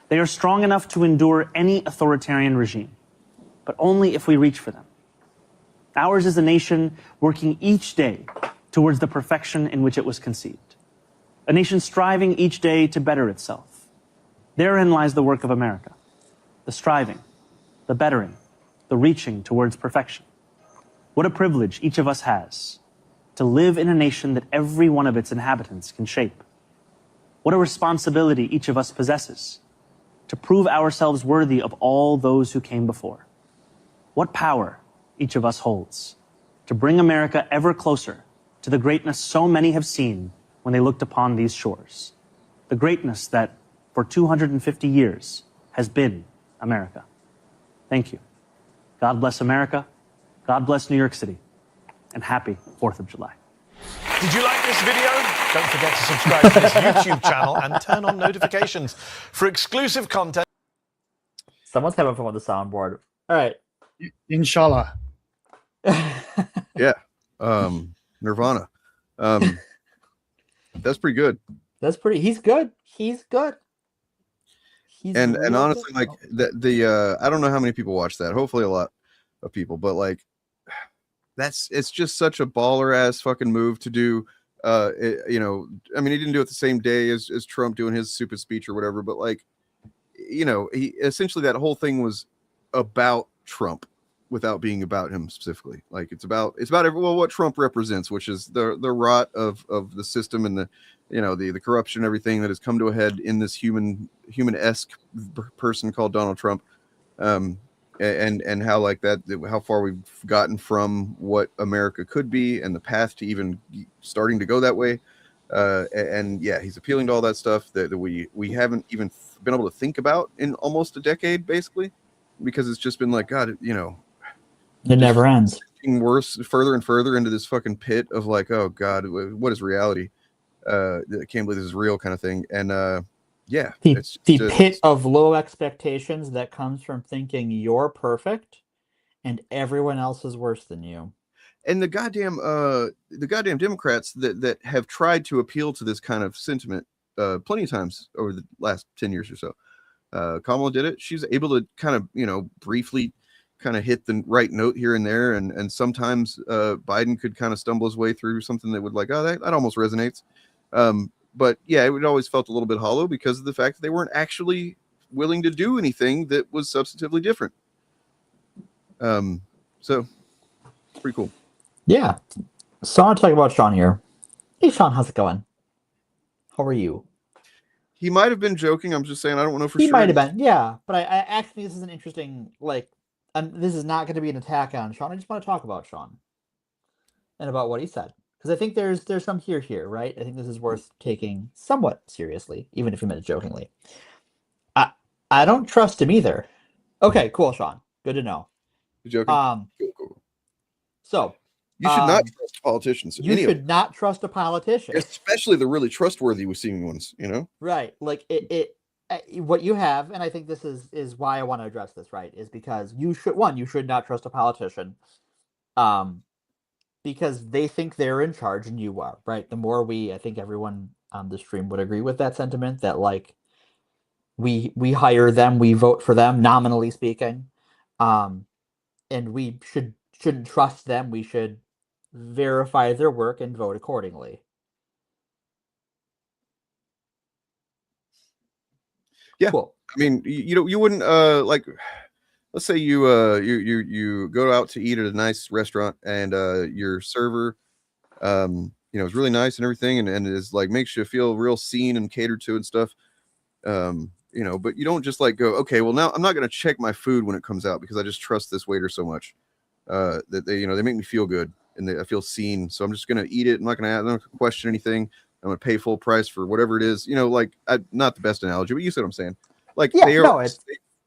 they are strong enough to endure any authoritarian regime, but only if we reach for them. Ours is a nation working each day towards the perfection in which it was conceived, a nation striving each day to better itself. Therein lies the work of America, the striving, the bettering, the reaching towards perfection. What a privilege each of us has to live in a nation that every one of its inhabitants can shape. What a responsibility each of us possesses to prove ourselves worthy of all those who came before. What power each of us holds to bring America ever closer to the greatness so many have seen when they looked upon these shores. The greatness that for 250 years has been America. Thank you. God bless America. God bless New York City, and happy 4th of July. Did you like this video? Don't forget to subscribe to this YouTube channel and turn on notifications for exclusive content. Someone's having fun with the soundboard. All right. Inshallah. Yeah. Nirvana. That's pretty good. That's pretty. He's good. He's good. And honestly, like the I don't know how many people watch that. Hopefully a lot of people, but like it's just such a baller ass fucking move to do. You know, I mean, he didn't do it the same day as Trump doing his stupid speech or whatever, but like, you know, he essentially, that whole thing was about Trump without being about him specifically. Like it's about what Trump represents, which is the rot of the system and the, you know, the corruption, everything that has come to a head in this human-esque person called Donald Trump. And how like that, how far we've gotten from what America could be and the path to even starting to go that way. And yeah, he's appealing to all that stuff that we haven't even been able to think about in almost a decade, basically, because it's just been like, God, you know, it never ends. Worse, further and further into this fucking pit of like, oh God, what is reality? I can't believe this is real, kind of thing. And yeah, the pit of low expectations that comes from thinking you're perfect and everyone else is worse than you. And the goddamn Democrats that have tried to appeal to this kind of sentiment plenty of times over the last 10 years or so. Kamala did it. She's able to kind of, you know, briefly kind of hit the right note here and there, and sometimes Biden could kind of stumble his way through something that would like, oh, that almost resonates. But yeah, it always felt a little bit hollow because of the fact that they weren't actually willing to do anything that was substantively different. So it's pretty cool. Yeah. So I want to talk about Sean here. Hey, Sean, how's it going? How are you? He might have been joking. I'm just saying, I don't know for sure. He might have been, yeah. But I actually, this is an interesting, like, this is not going to be an attack on Sean. I just want to talk about Sean and about what he said. Because I think there's some here, right? I think this is worth taking somewhat seriously, even if you meant it jokingly. I don't trust him either. Okay, cool, Sean. Good to know. You're joking? Cool. So you should not trust politicians. You should not trust a politician, especially the really trustworthy seeming ones. You know, right? Like what you have, and I think this is why I want to address this. Right? Is because you should not trust a politician. Because they think they're in charge and you are, right? The more I think everyone on the stream would agree with that sentiment, that like we hire them, we vote for them, nominally speaking, and we shouldn't trust them. We should verify their work and vote accordingly. Yeah, cool. I mean, you wouldn't like. Let's say you go out to eat at a nice restaurant and your server, is really nice and everything, and is like makes you feel real seen and catered to and stuff. You know, but you don't just like go, okay, well now I'm not going to check my food when it comes out because I just trust this waiter so much that they, you know, they make me feel good and I feel seen. So I'm just going to eat it. I'm not going to question anything. I'm going to pay full price for whatever it is. You know, like not the best analogy, but you see what I'm saying. Like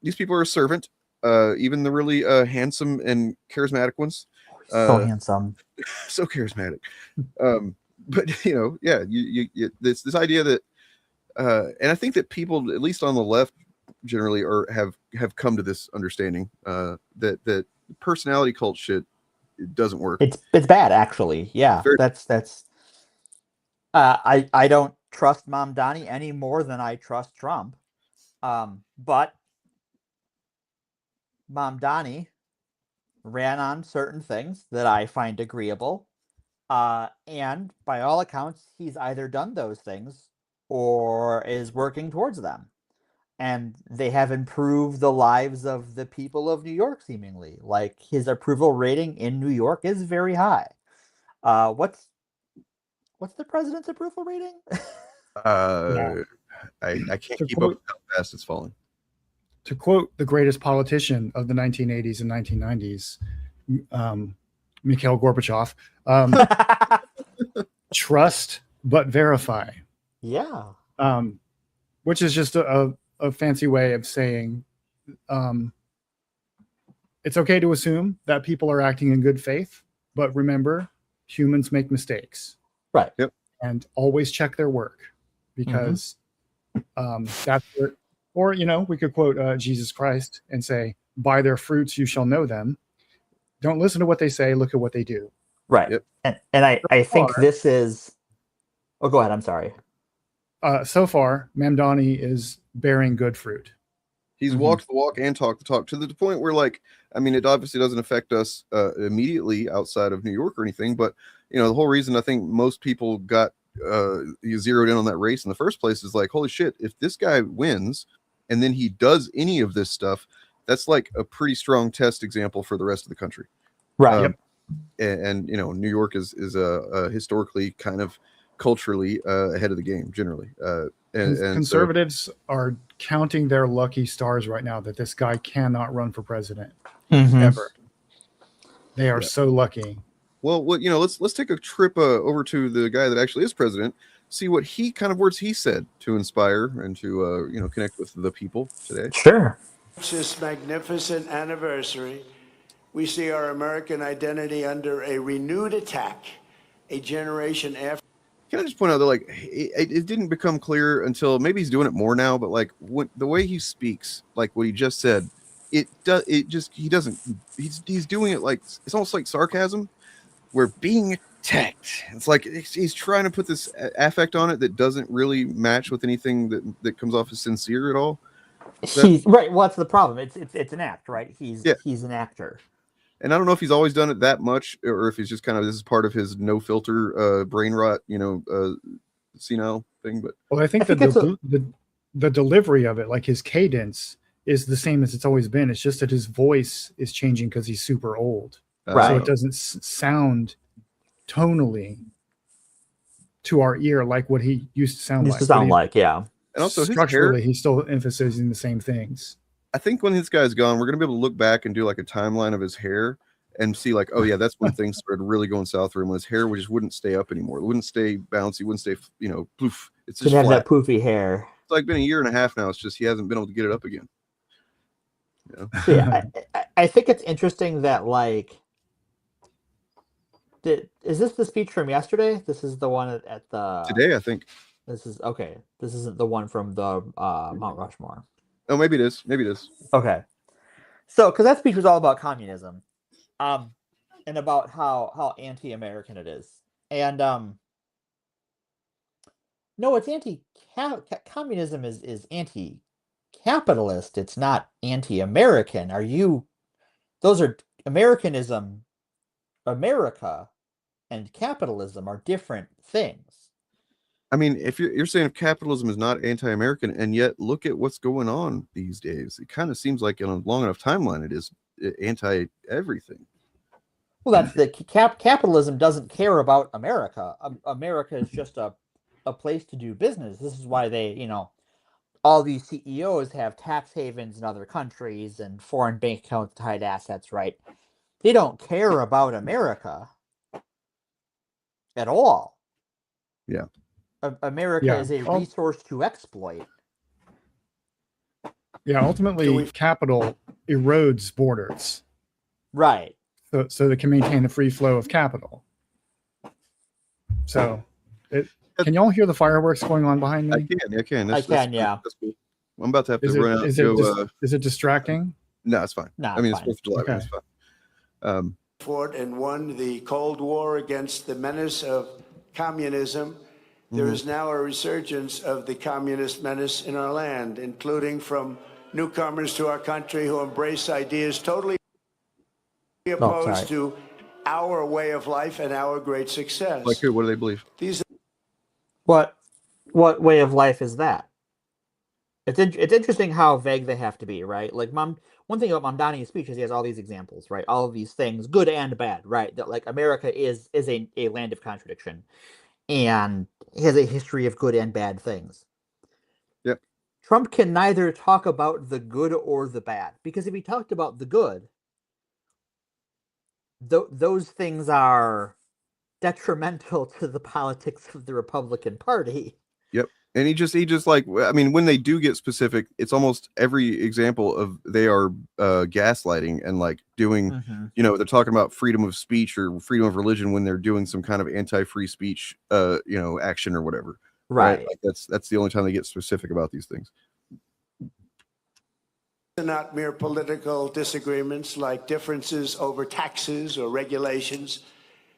these people are a servant. Even the really handsome and charismatic ones. So handsome, so charismatic. But you know, yeah, you this idea that. And I think that people, at least on the left, generally have come to this understanding that personality cult shit doesn't work. It's bad, actually. Yeah, that's. I don't trust Mom Donnie any more than I trust Trump, but Mom Donnie ran on certain things that I find agreeable, and by all accounts, he's either done those things or is working towards them. And they have improved the lives of the people of New York, seemingly. Like, his approval rating in New York is very high. What's the president's approval rating? I can't keep up with how fast it's falling. To quote the greatest politician of the 1980s and 1990s, Mikhail Gorbachev, trust but verify. Yeah. Which is just a fancy way of saying it's okay to assume that people are acting in good faith, but remember, humans make mistakes. Right. Yep. And always check their work, because that's what, or, you know, we could quote Jesus Christ and say, by their fruits you shall know them. Don't listen to what they say, look at what they do. Right. Yep. And I think this is, oh, go ahead. I'm sorry. So far, Mamdani is bearing good fruit. He's walked the walk and talked the talk to the point where, like, I mean, it obviously doesn't affect us immediately outside of New York or anything, but, you know, the whole reason I think most people got zeroed in on that race in the first place is like, holy shit, if this guy wins and then he does any of this stuff, that's like a pretty strong test example for the rest of the country. Right. And you know, New York is historically kind of culturally ahead of the game generally. And conservatives are counting their lucky stars right now that this guy cannot run for president ever. They are so lucky. Well, you know, let's take a trip over to the guy that actually is president, see what he kind of words he said to inspire and to you know, connect with the people today. Sure. This magnificent anniversary, we see our American identity under a renewed attack, a generation after. Can I just point out that, like, it didn't become clear until maybe he's doing it more now, but like the way he speaks, like what he just said, he's doing it like it's almost like sarcasm. We're being attacked. It's like he's trying to put this affect on it that doesn't really match with anything that comes off as sincere at all. Right. Well, that's the problem. It's an act, right? He's an actor. And I don't know if he's always done it that much, or if he's just kind of, this is part of his no filter brain rot, you know, senile thing. But well, I think the delivery of it, like his cadence, is the same as it's always been. It's just that his voice is changing because he's super old, so it doesn't sound tonally to our ear like what he used to sound like. Yeah. And also structurally, he's still emphasizing the same things. I think when this guy's gone, we're going to be able to look back and do like a timeline of his hair and see like, oh yeah, that's when things started really going south for him. When his hair just wouldn't stay up anymore. It wouldn't stay bouncy, wouldn't stay, you know, poof. It's just have that poofy hair. It's like been a year and a half now. It's just, he hasn't been able to get it up again. You know? So yeah, I think it's interesting that, like, is this the speech from yesterday? This is the one at the... Today, I think. This is, okay. This isn't the one from the Mount Rushmore. Oh, maybe it is. Maybe it is. Okay. So, because that speech was all about communism, and about how anti-American it is, and no, it's communism is anti-capitalist. It's not anti-American. Those are Americanism, America, and capitalism are different things. I mean, if you're saying if capitalism is not anti-American, and yet look at what's going on these days, it kind of seems like in a long enough timeline, it is anti-everything. Well, that's the capitalism doesn't care about America. America is just a place to do business. This is why they, you know, all these CEOs have tax havens in other countries and foreign bank accounts to hide assets, right? They don't care about America at all. Yeah. America is a resource to exploit. Yeah, ultimately, capital erodes borders. Right. So they can maintain the free flow of capital. So, can y'all hear the fireworks going on behind me? I can. That's yeah. That's cool. I'm about to have to run out. Is it distracting? No, it's fine. No, I mean, it's 4th of July. Okay. It's fine. Fought and won the Cold War against the menace of communism. There is now a resurgence of the communist menace in our land, including from newcomers to our country who embrace ideas totally opposed to our way of life and our great success. Like who? What do they believe? What way of life is that? It's interesting how vague they have to be, right? Like one thing about Mamdani's speech is he has all these examples, right? All of these things, good and bad, right? That like America is a land of contradiction, and has a history of good and bad things. Yep. Trump can neither talk about the good or the bad, because if he talked about the good, those things are detrimental to the politics of the Republican Party. Yep. And he just like, I mean, when they do get specific, it's almost every example of they are gaslighting and like doing, you know, they're talking about freedom of speech or freedom of religion when they're doing some kind of anti-free speech, you know, action or whatever. Right. Like that's the only time they get specific about these things. They're not mere political disagreements like differences over taxes or regulations.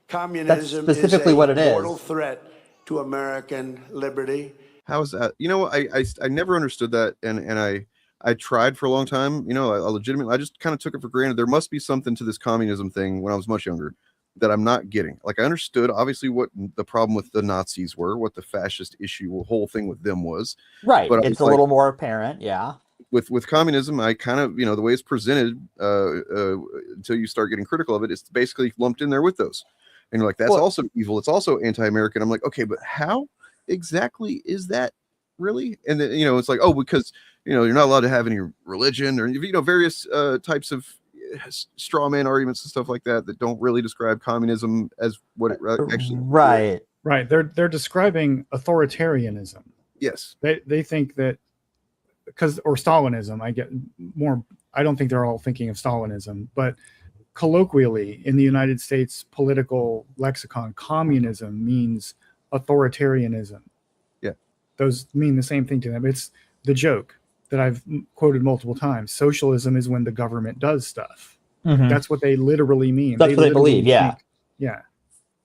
Communism That's specifically is what it a is. mortal threat to American liberty. How is that? You know, I never understood that, and I tried for a long time. You know, I just kind of took it for granted. There must be something to this communism thing when I was much younger that I'm not getting. Like I understood obviously what the problem with the Nazis were, what the fascist issue, whole thing with them was. Right. But It's a little more apparent, yeah. With communism, I kind of, you know, the way it's presented, until you start getting critical of it, it's basically lumped in there with those. And you're like, that's also evil. It's also anti-American. I'm like, okay, but how exactly is that really? And then, you know, it's like, oh, because, you know, you're not allowed to have any religion or, you know, various types of straw man arguments and stuff like that don't really describe communism as what it actually right. Right. They're describing authoritarianism. Yes. They think that or Stalinism, I don't think they're all thinking of Stalinism, but colloquially in the United States political lexicon, communism means authoritarianism. Yeah. Those mean the same thing to them. It's the joke that I've quoted multiple times. Socialism is when the government does stuff. That's what they literally mean. That's what they believe. Yeah. Yeah.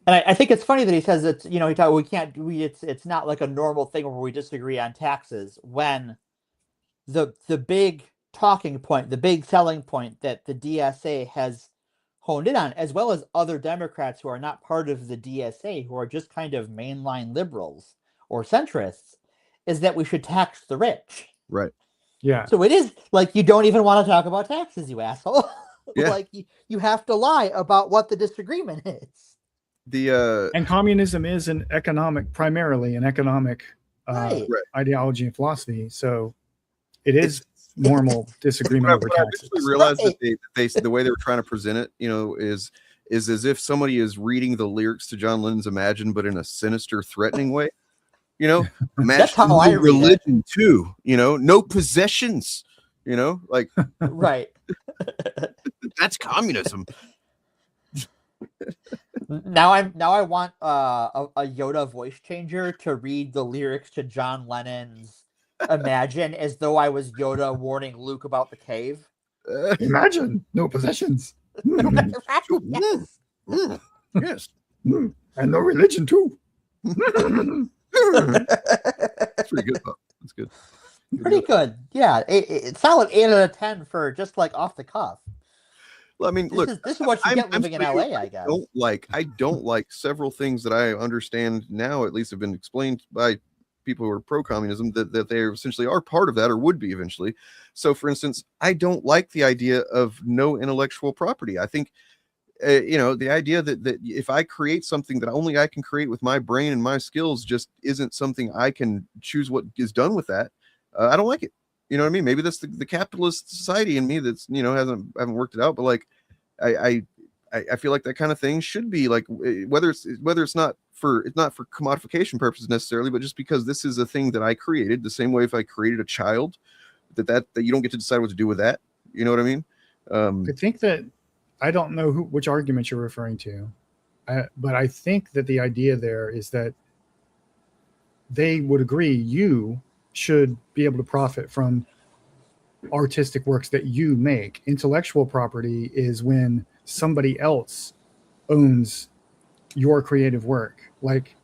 And I think it's funny that he says it's, you know, it's not like a normal thing where we disagree on taxes, when the big talking point, the big selling point that the DSA has honed in on, as well as other Democrats who are not part of the DSA, who are just kind of mainline liberals or centrists, is that we should tax the rich. Right. Yeah. So it is like, you don't even want to talk about taxes, you asshole. Yeah. Like you have to lie about what the disagreement is. And communism is primarily an economic ideology and philosophy. So it is normal disagreement over taxes. I realized that they the way they were trying to present it, you know, is as if somebody is reading the lyrics to John Lennon's Imagine, but in a sinister, threatening way. You know, that's how I read religion too. You know, no possessions. You know, like right. That's communism. Now I want a Yoda voice changer to read the lyrics to John Lennon's Imagine as though I was Yoda warning Luke about the cave. Imagine no possessions. Yes. Yes. And no religion too. That's pretty good. That's good. Pretty good. Yeah. It's solid 8 out of 10 for just like off the cuff. Well, I mean, this is what you get living in LA, I guess. I don't like several things that I understand now, at least have been explained by people who are pro-communism, that they essentially are part of that or would be eventually. So, for instance, I don't like the idea of no intellectual property. I think, you know, the idea that if I create something that only I can create with my brain and my skills just isn't something I can choose what is done with that. I don't like it. You know what I mean? Maybe that's the capitalist society in me that's, you know, haven't worked it out. But like, I feel like that kind of thing should be like, whether it's not for commodification purposes necessarily, but just because this is a thing that I created, the same way if I created a child, that you don't get to decide what to do with that. You know what I mean? I think that, I don't know which argument you're referring to, but I think that the idea there is that they would agree you should be able to profit from artistic works that you make. Intellectual property is when somebody else owns your creative work. Like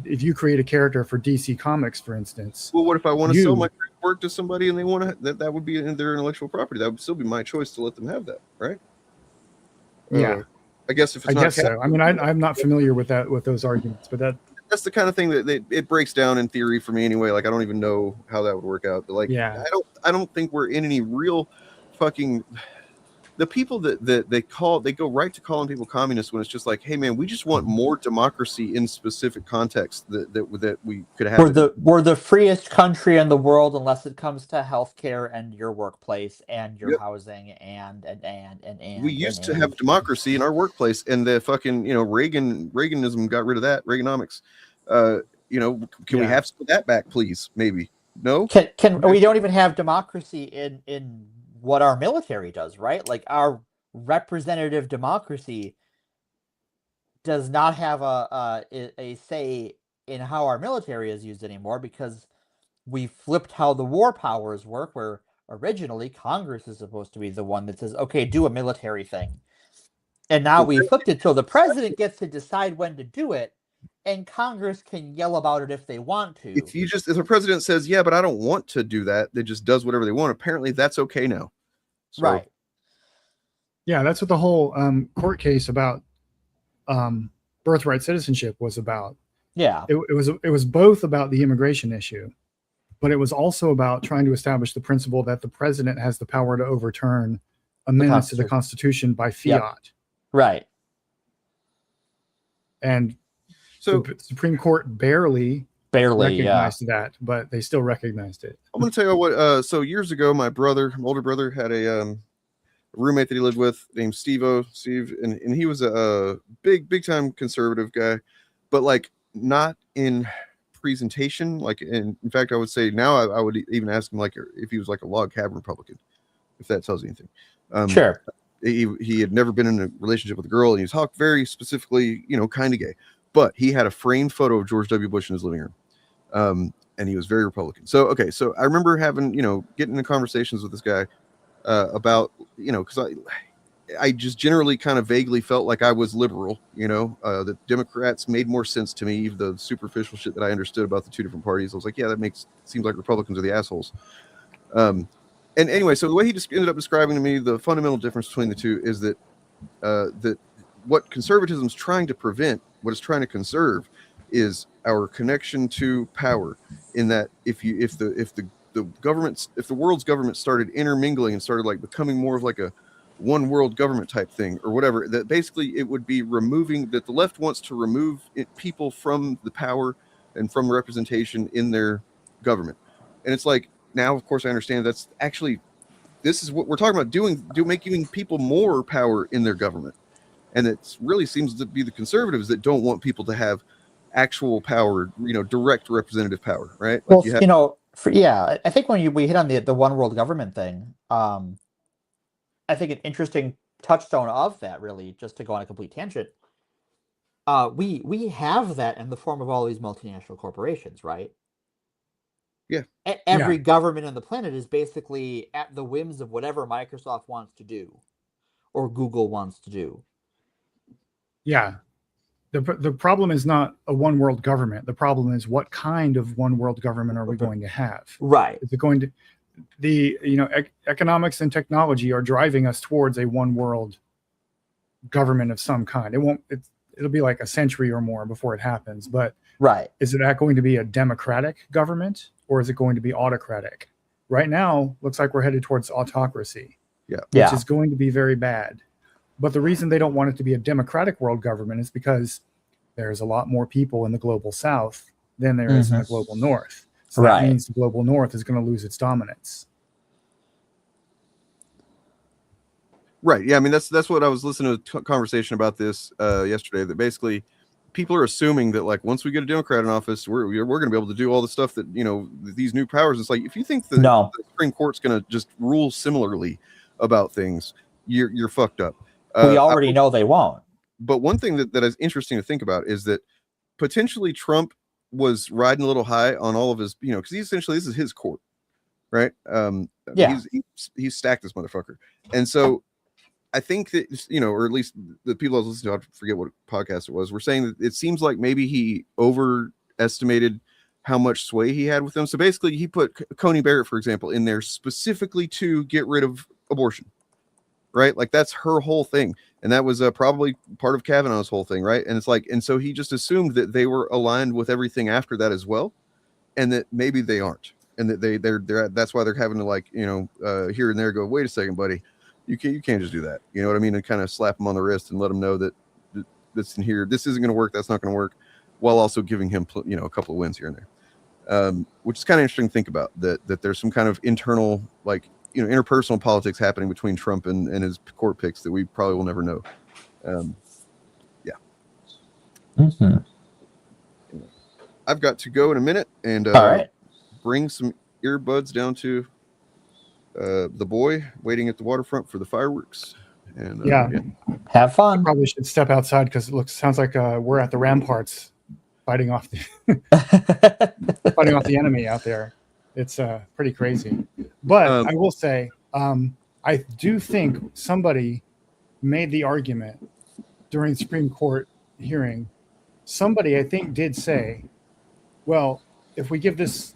if you create a character for DC Comics, for instance. Well, what if I want to sell my work to somebody and they want to, that would be their intellectual property? That would still be my choice to let them have that, right? Yeah. I guess if it's not so. I mean, I'm not familiar with those arguments, but that's the kind of thing that it breaks down in theory for me anyway. Like I don't even know how that would work out. But like, yeah, I don't think we're in any real fucking. The people that they go right to calling people communists when it's just like, hey man, we just want more democracy in specific contexts that we could have. We're the freest country in the world unless it comes to healthcare and your workplace and your housing and. We used to have democracy in our workplace, and the fucking Reaganism got rid of that. Reaganomics. Can we have some of that back, please? Maybe. No. We don't even have democracy in what our military does, right? Like our representative democracy does not have a say in how our military is used anymore because we flipped how the war powers work, where originally Congress is supposed to be the one that says, okay, do a military thing. And now we flipped it so the president gets to decide when to do it, and Congress can yell about it if they want to. If the president says, yeah, but I don't want to do that, they just does whatever they want. Apparently that's okay now. So, right. Yeah, that's what the whole court case about birthright citizenship was about. Yeah. It was both about the immigration issue, but it was also about trying to establish the principle that the president has the power to overturn amendments to the Constitution by fiat. Yep. Right. And so the Supreme Court barely recognized that, but they still recognized it. I'm going to tell you what. So years ago, my older brother, had a roommate that he lived with named Steve, and he was a big time conservative guy, but like not in presentation. Like in fact, I would say now I would even ask him like if he was like a log cabin Republican, if that tells you anything. Sure. He had never been in a relationship with a girl, and he was talked very specifically, kind of gay. But he had a framed photo of George W. Bush in his living room. And he was very Republican. So I remember having, getting into conversations with this guy about, because I just generally kind of vaguely felt like I was liberal, the Democrats made more sense to me, the superficial shit that I understood about the two different parties. I was like, yeah, seems like Republicans are the assholes. And anyway, so the way he just ended up describing to me, the fundamental difference between the two is that what conservatism is trying to prevent, what it's trying to conserve, is our connection to power. In that, if the world's government started intermingling and started like becoming more of like a one world government type thing or whatever, that basically it would be removing that the left wants to remove people from the power and from representation in their government. And it's like, now of course I understand this is what we're talking about, making people more power in their government. And it really seems to be the conservatives that don't want people to have actual power, direct representative power, right? Well, I think when we hit on the one world government thing, I think an interesting touchstone of that, really, just to go on a complete tangent, we have that in the form of all these multinational corporations, right? Yeah. Every government on the planet is basically at the whims of whatever Microsoft wants to do or Google wants to do. Yeah. The problem is not a one world government. The problem is what kind of one world government are we going to have? Right. Is it going to economics and technology are driving us towards a one world government of some kind. It'll be like a century or more before it happens. But right. Is it going to be a democratic government or is it going to be autocratic? Right now, looks like we're headed towards autocracy. Yeah. Which is going to be very bad. But the reason they don't want it to be a democratic world government is because there's a lot more people in the global south than there is in the global north. So that Right. means the global north is going to lose its dominance. Right. Yeah. I mean, that's what I was listening to a conversation about this yesterday. That basically people are assuming that like once we get a Democrat in office, we're going to be able to do all the stuff that these new powers. It's like if you think the Supreme Court's going to just rule similarly about things, you're fucked up. We already know they won't. But one thing that is interesting to think about is that potentially Trump was riding a little high on all of his, because essentially this is his court, right? Yeah. He's stacked this motherfucker, and so I think that or at least the people I was listening to, I forget what podcast it was, were saying that it seems like maybe he overestimated how much sway he had with them. So basically, he put Coney Barrett, for example, in there specifically to get rid of abortion, right? Like that's her whole thing, and that was probably part of Kavanaugh's whole thing, right? And it's like, and so he just assumed that they were aligned with everything after that as well, and that maybe they aren't, and that they're that's why they're having to like here and there go, wait a second, buddy. You can't just do that. You know what I mean? And kind of slap him on the wrist and let him know that this in here, this isn't going to work. That's not going to work, while also giving him a couple of wins here and there, which is kind of interesting to think about. That there's some kind of internal interpersonal politics happening between Trump and his court picks that we probably will never know. Yeah. Mm-hmm. I've got to go in a minute and all right. Bring some earbuds down to the boy waiting at the waterfront for the fireworks. And yeah, have fun. I probably should step outside because it sounds like we're at the ramparts fighting off the enemy out there. It's pretty crazy. But I will say, I do think somebody made the argument during the Supreme Court hearing. Somebody, I think, did say, well, if we give this,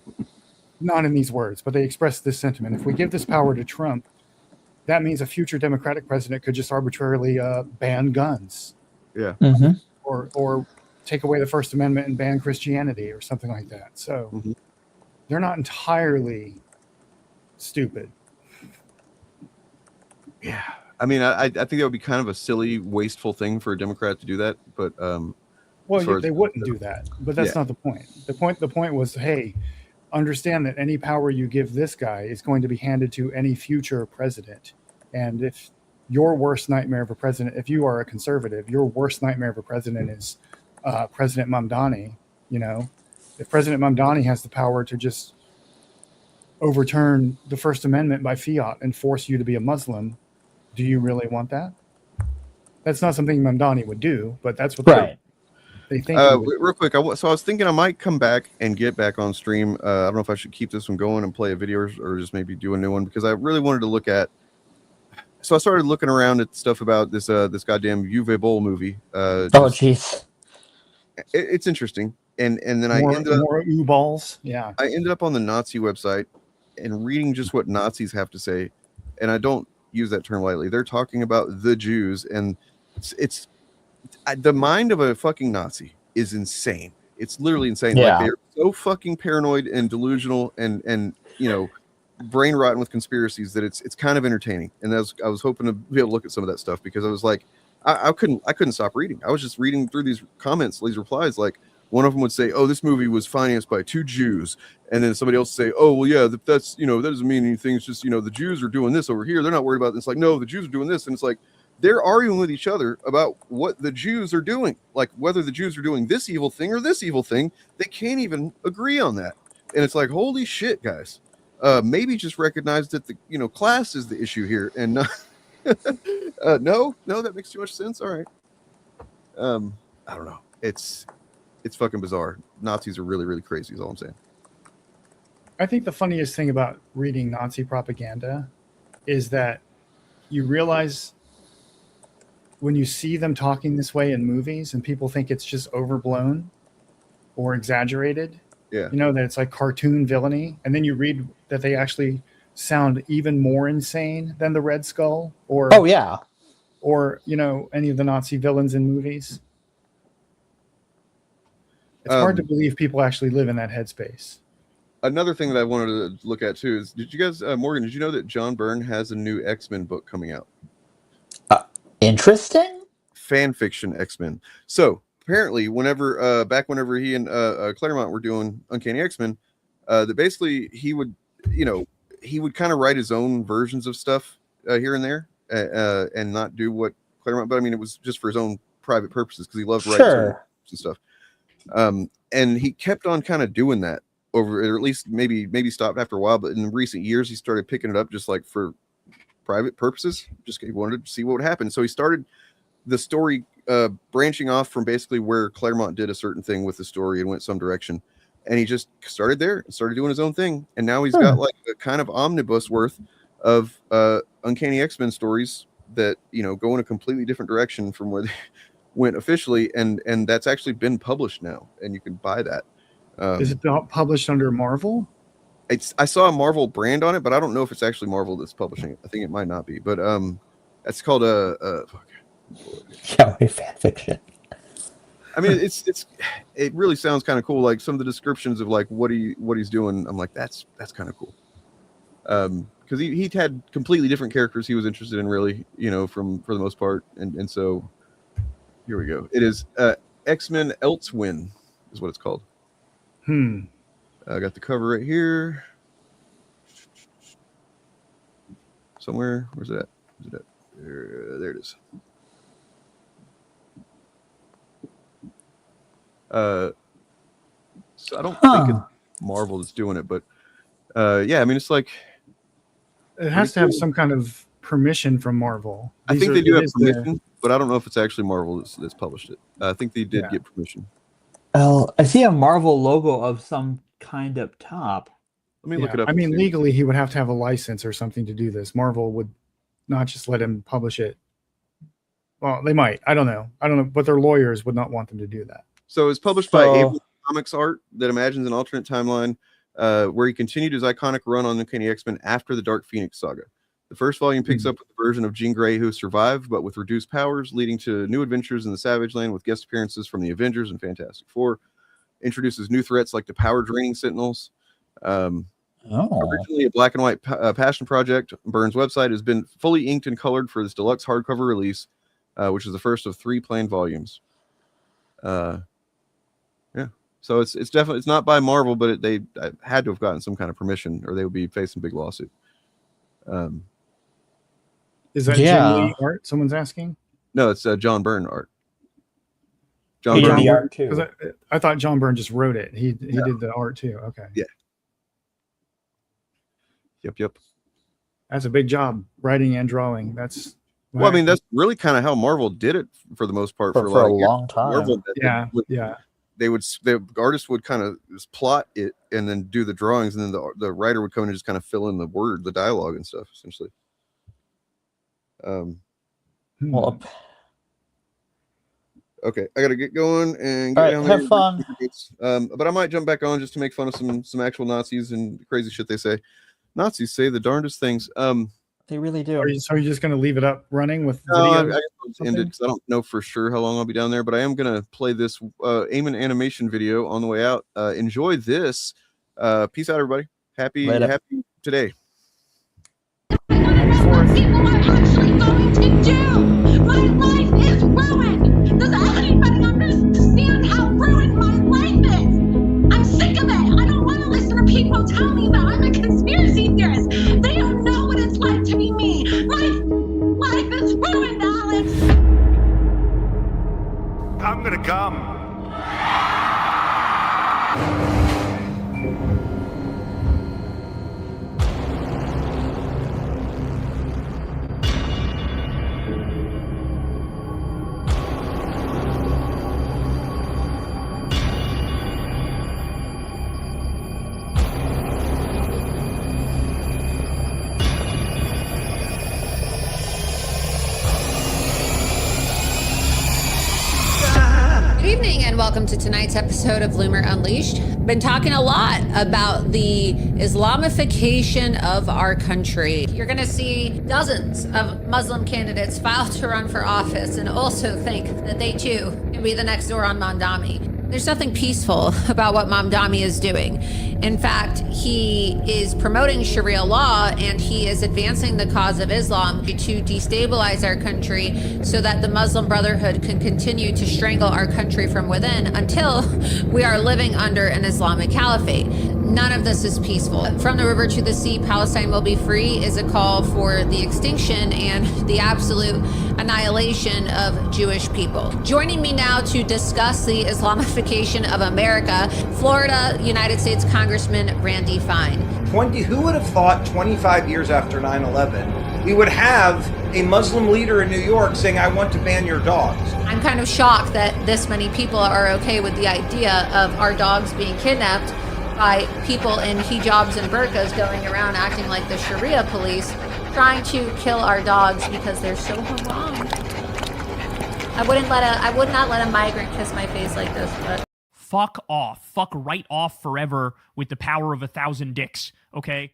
not in these words, but they expressed this sentiment, if we give this power to Trump, that means a future Democratic president could just arbitrarily ban guns. Yeah. Mm-hmm. Or take away the First Amendment and ban Christianity or something like that. So they're not entirely stupid. Yeah. I mean, I think that would be kind of a silly, wasteful thing for a Democrat to do that. But well, they wouldn't do that. But that's not the point. The point was, hey, understand that any power you give this guy is going to be handed to any future president. And if your worst nightmare of a president, if you are a conservative, your worst nightmare of a president is President Mamdani. If President Mamdani has the power to just overturn the First Amendment by fiat and force you to be a Muslim, do you really want that? That's not something Mamdani would do, but that's what they think. Real quick, so I was thinking I might come back and get back on stream. I don't know if I should keep this one going and play a video or just maybe do a new one, because I really wanted to look at. So I started looking around at stuff about this goddamn Uwe Boll movie. Jeez. It's interesting, and then I ended up more U-balls. Yeah, I ended up on the Nazi website and reading just what Nazis have to say, and I don't use that term lightly. They're talking about the Jews, and it's the mind of a fucking Nazi is insane. It's literally insane. Yeah. Like they're so fucking paranoid and delusional and brain rotten with conspiracies that it's kind of entertaining. And I was hoping to be able to look at some of that stuff, because I was like, I couldn't stop reading. I was just reading through these comments, these replies. Like one of them would say, "Oh, this movie was financed by 2 Jews," and then somebody else would say, "Oh, well, yeah, that's that doesn't mean anything. It's just the Jews are doing this over here. They're not worried about this." It's like, no, the Jews are doing this, and it's like they're arguing with each other about what the Jews are doing, like whether the Jews are doing this evil thing or this evil thing. They can't even agree on that, and it's like, holy shit, guys. Maybe just recognize that the class is the issue here, and not no, that makes too much sense. All right. I don't know. It's fucking bizarre. Nazis are really, really crazy is all I'm saying. I think the funniest thing about reading Nazi propaganda is that you realize when you see them talking this way in movies and people think it's just overblown or exaggerated, that it's like cartoon villainy, and then you read that they actually sound even more insane than the Red Skull or any of the Nazi villains in movies. It's hard to believe people actually live in that headspace. Another thing that I wanted to look at too is, did you guys, Morgan, did you know that John Byrne has a new X-Men book coming out? Interesting. Fan fiction X-Men. So apparently, whenever he and Claremont were doing Uncanny X-Men, that basically he would kind of write his own versions of stuff here and there and not do what Claremont. But I mean, it was just for his own private purposes because he loved writing certain and stuff. And he kept on kind of doing that over, or at least maybe stopped after a while. But in recent years, he started picking it up just like for private purposes. Just he wanted to see what would happen. So he started the story branching off from basically where Claremont did a certain thing with the story and went some direction. And he just started there and started doing his own thing. And now he's got like a kind of omnibus worth of Uncanny X-Men stories that, go in a completely different direction from where they went officially. And that's actually been published now. And you can buy that. Is it published under Marvel? I saw a Marvel brand on it, but I don't know if it's actually Marvel that's publishing it. I think it might not be. But it's called fan fiction. I mean, it really sounds kind of cool. Like some of the descriptions of like what he's doing, I'm like, that's kind of cool. Because he had completely different characters he was interested in, really, for the most part. And so here we go. It is X-Men Elsewin is what it's called. I got the cover right here. Somewhere. Where's it at? There it is. So I don't think it's Marvel that's doing it, but yeah, I mean, it's like it has to have some kind of permission from Marvel. I think they do have permission, but I don't know if it's actually Marvel that's published it. I think they did get permission. Well, I see a Marvel logo of some kind up top. Let me look it up. I mean, legally, he would have to have a license or something to do this. Marvel would not just let him publish it. Well, they might. I don't know, but their lawyers would not want them to do that. So it's published by Able Comics Art that imagines an alternate timeline where he continued his iconic run on the Uncanny X-Men after the Dark Phoenix saga. The first volume picks up with the version of Jean Grey who survived, but with reduced powers, leading to new adventures in the Savage Land with guest appearances from the Avengers and Fantastic Four. Introduces new threats like the power-draining Sentinels. Originally a black and white passion project, Byrne's website has been fully inked and colored for this deluxe hardcover release, which is the first of 3 planned volumes. So it's definitely, it's not by Marvel, but they had to have gotten some kind of permission, or they would be facing a big lawsuit. Is that Jim Lee art? Someone's asking. No, it's John Byrne art. John Byrne did the art too. I thought John Byrne just wrote it. He did the art too. Okay. Yeah. Yep. That's a big job, writing and drawing. That's well, I mean, that's really kind of how Marvel did it for the most part for a long time. Marvel, yeah. The artist would kind of just plot it and then do the drawings, and then the writer would come in and just kind of fill in the dialogue and stuff, essentially. Well, okay, I gotta get going and get down there. Have fun. But I might jump back on just to make fun of some actual Nazis and crazy shit they say. Nazis say the darndest things. They really do. Are you just going to leave it up running with video? video? I ended because I don't know for sure how long I'll be down there, but I am going to play this Eamon animation video on the way out. Enjoy this. Peace out, everybody. Happy today. People are actually going to do. My life is ruined. Does anybody understand how ruined my life is? I'm sick of it. I don't want to listen to people tell me that I'm a conspiracy theorist. They don't know what it's like to be me. My life is ruined, Alex. I'm gonna come. Good evening and welcome to tonight's episode of Loomer Unleashed. Been talking a lot about the Islamification of our country. You're going to see dozens of Muslim candidates file to run for office and also think that they too can be the next door on Mamdani. There's nothing peaceful about what Mamdani is doing. In fact, he is promoting Sharia law and he is advancing the cause of Islam to destabilize our country so that the Muslim Brotherhood can continue to strangle our country from within until we are living under an Islamic caliphate. none of this is peaceful. From the river to the sea, Palestine will be free is a call for the extinction and the absolute annihilation of Jewish people. Joining me now to discuss the Islamification of America, Florida United States Congressman Randy Fine. Who would have thought 25 years after 9/11, we would have a Muslim leader in New York saying, I want to ban your dogs? I'm kind of shocked that this many people are okay with the idea of our dogs being kidnapped by people in hijabs and burqas going around acting like the Sharia police, trying to kill our dogs because they're so haram. I would not let a migrant kiss my face like this, but fuck off. Fuck right off forever with the power of 1,000 dicks, okay?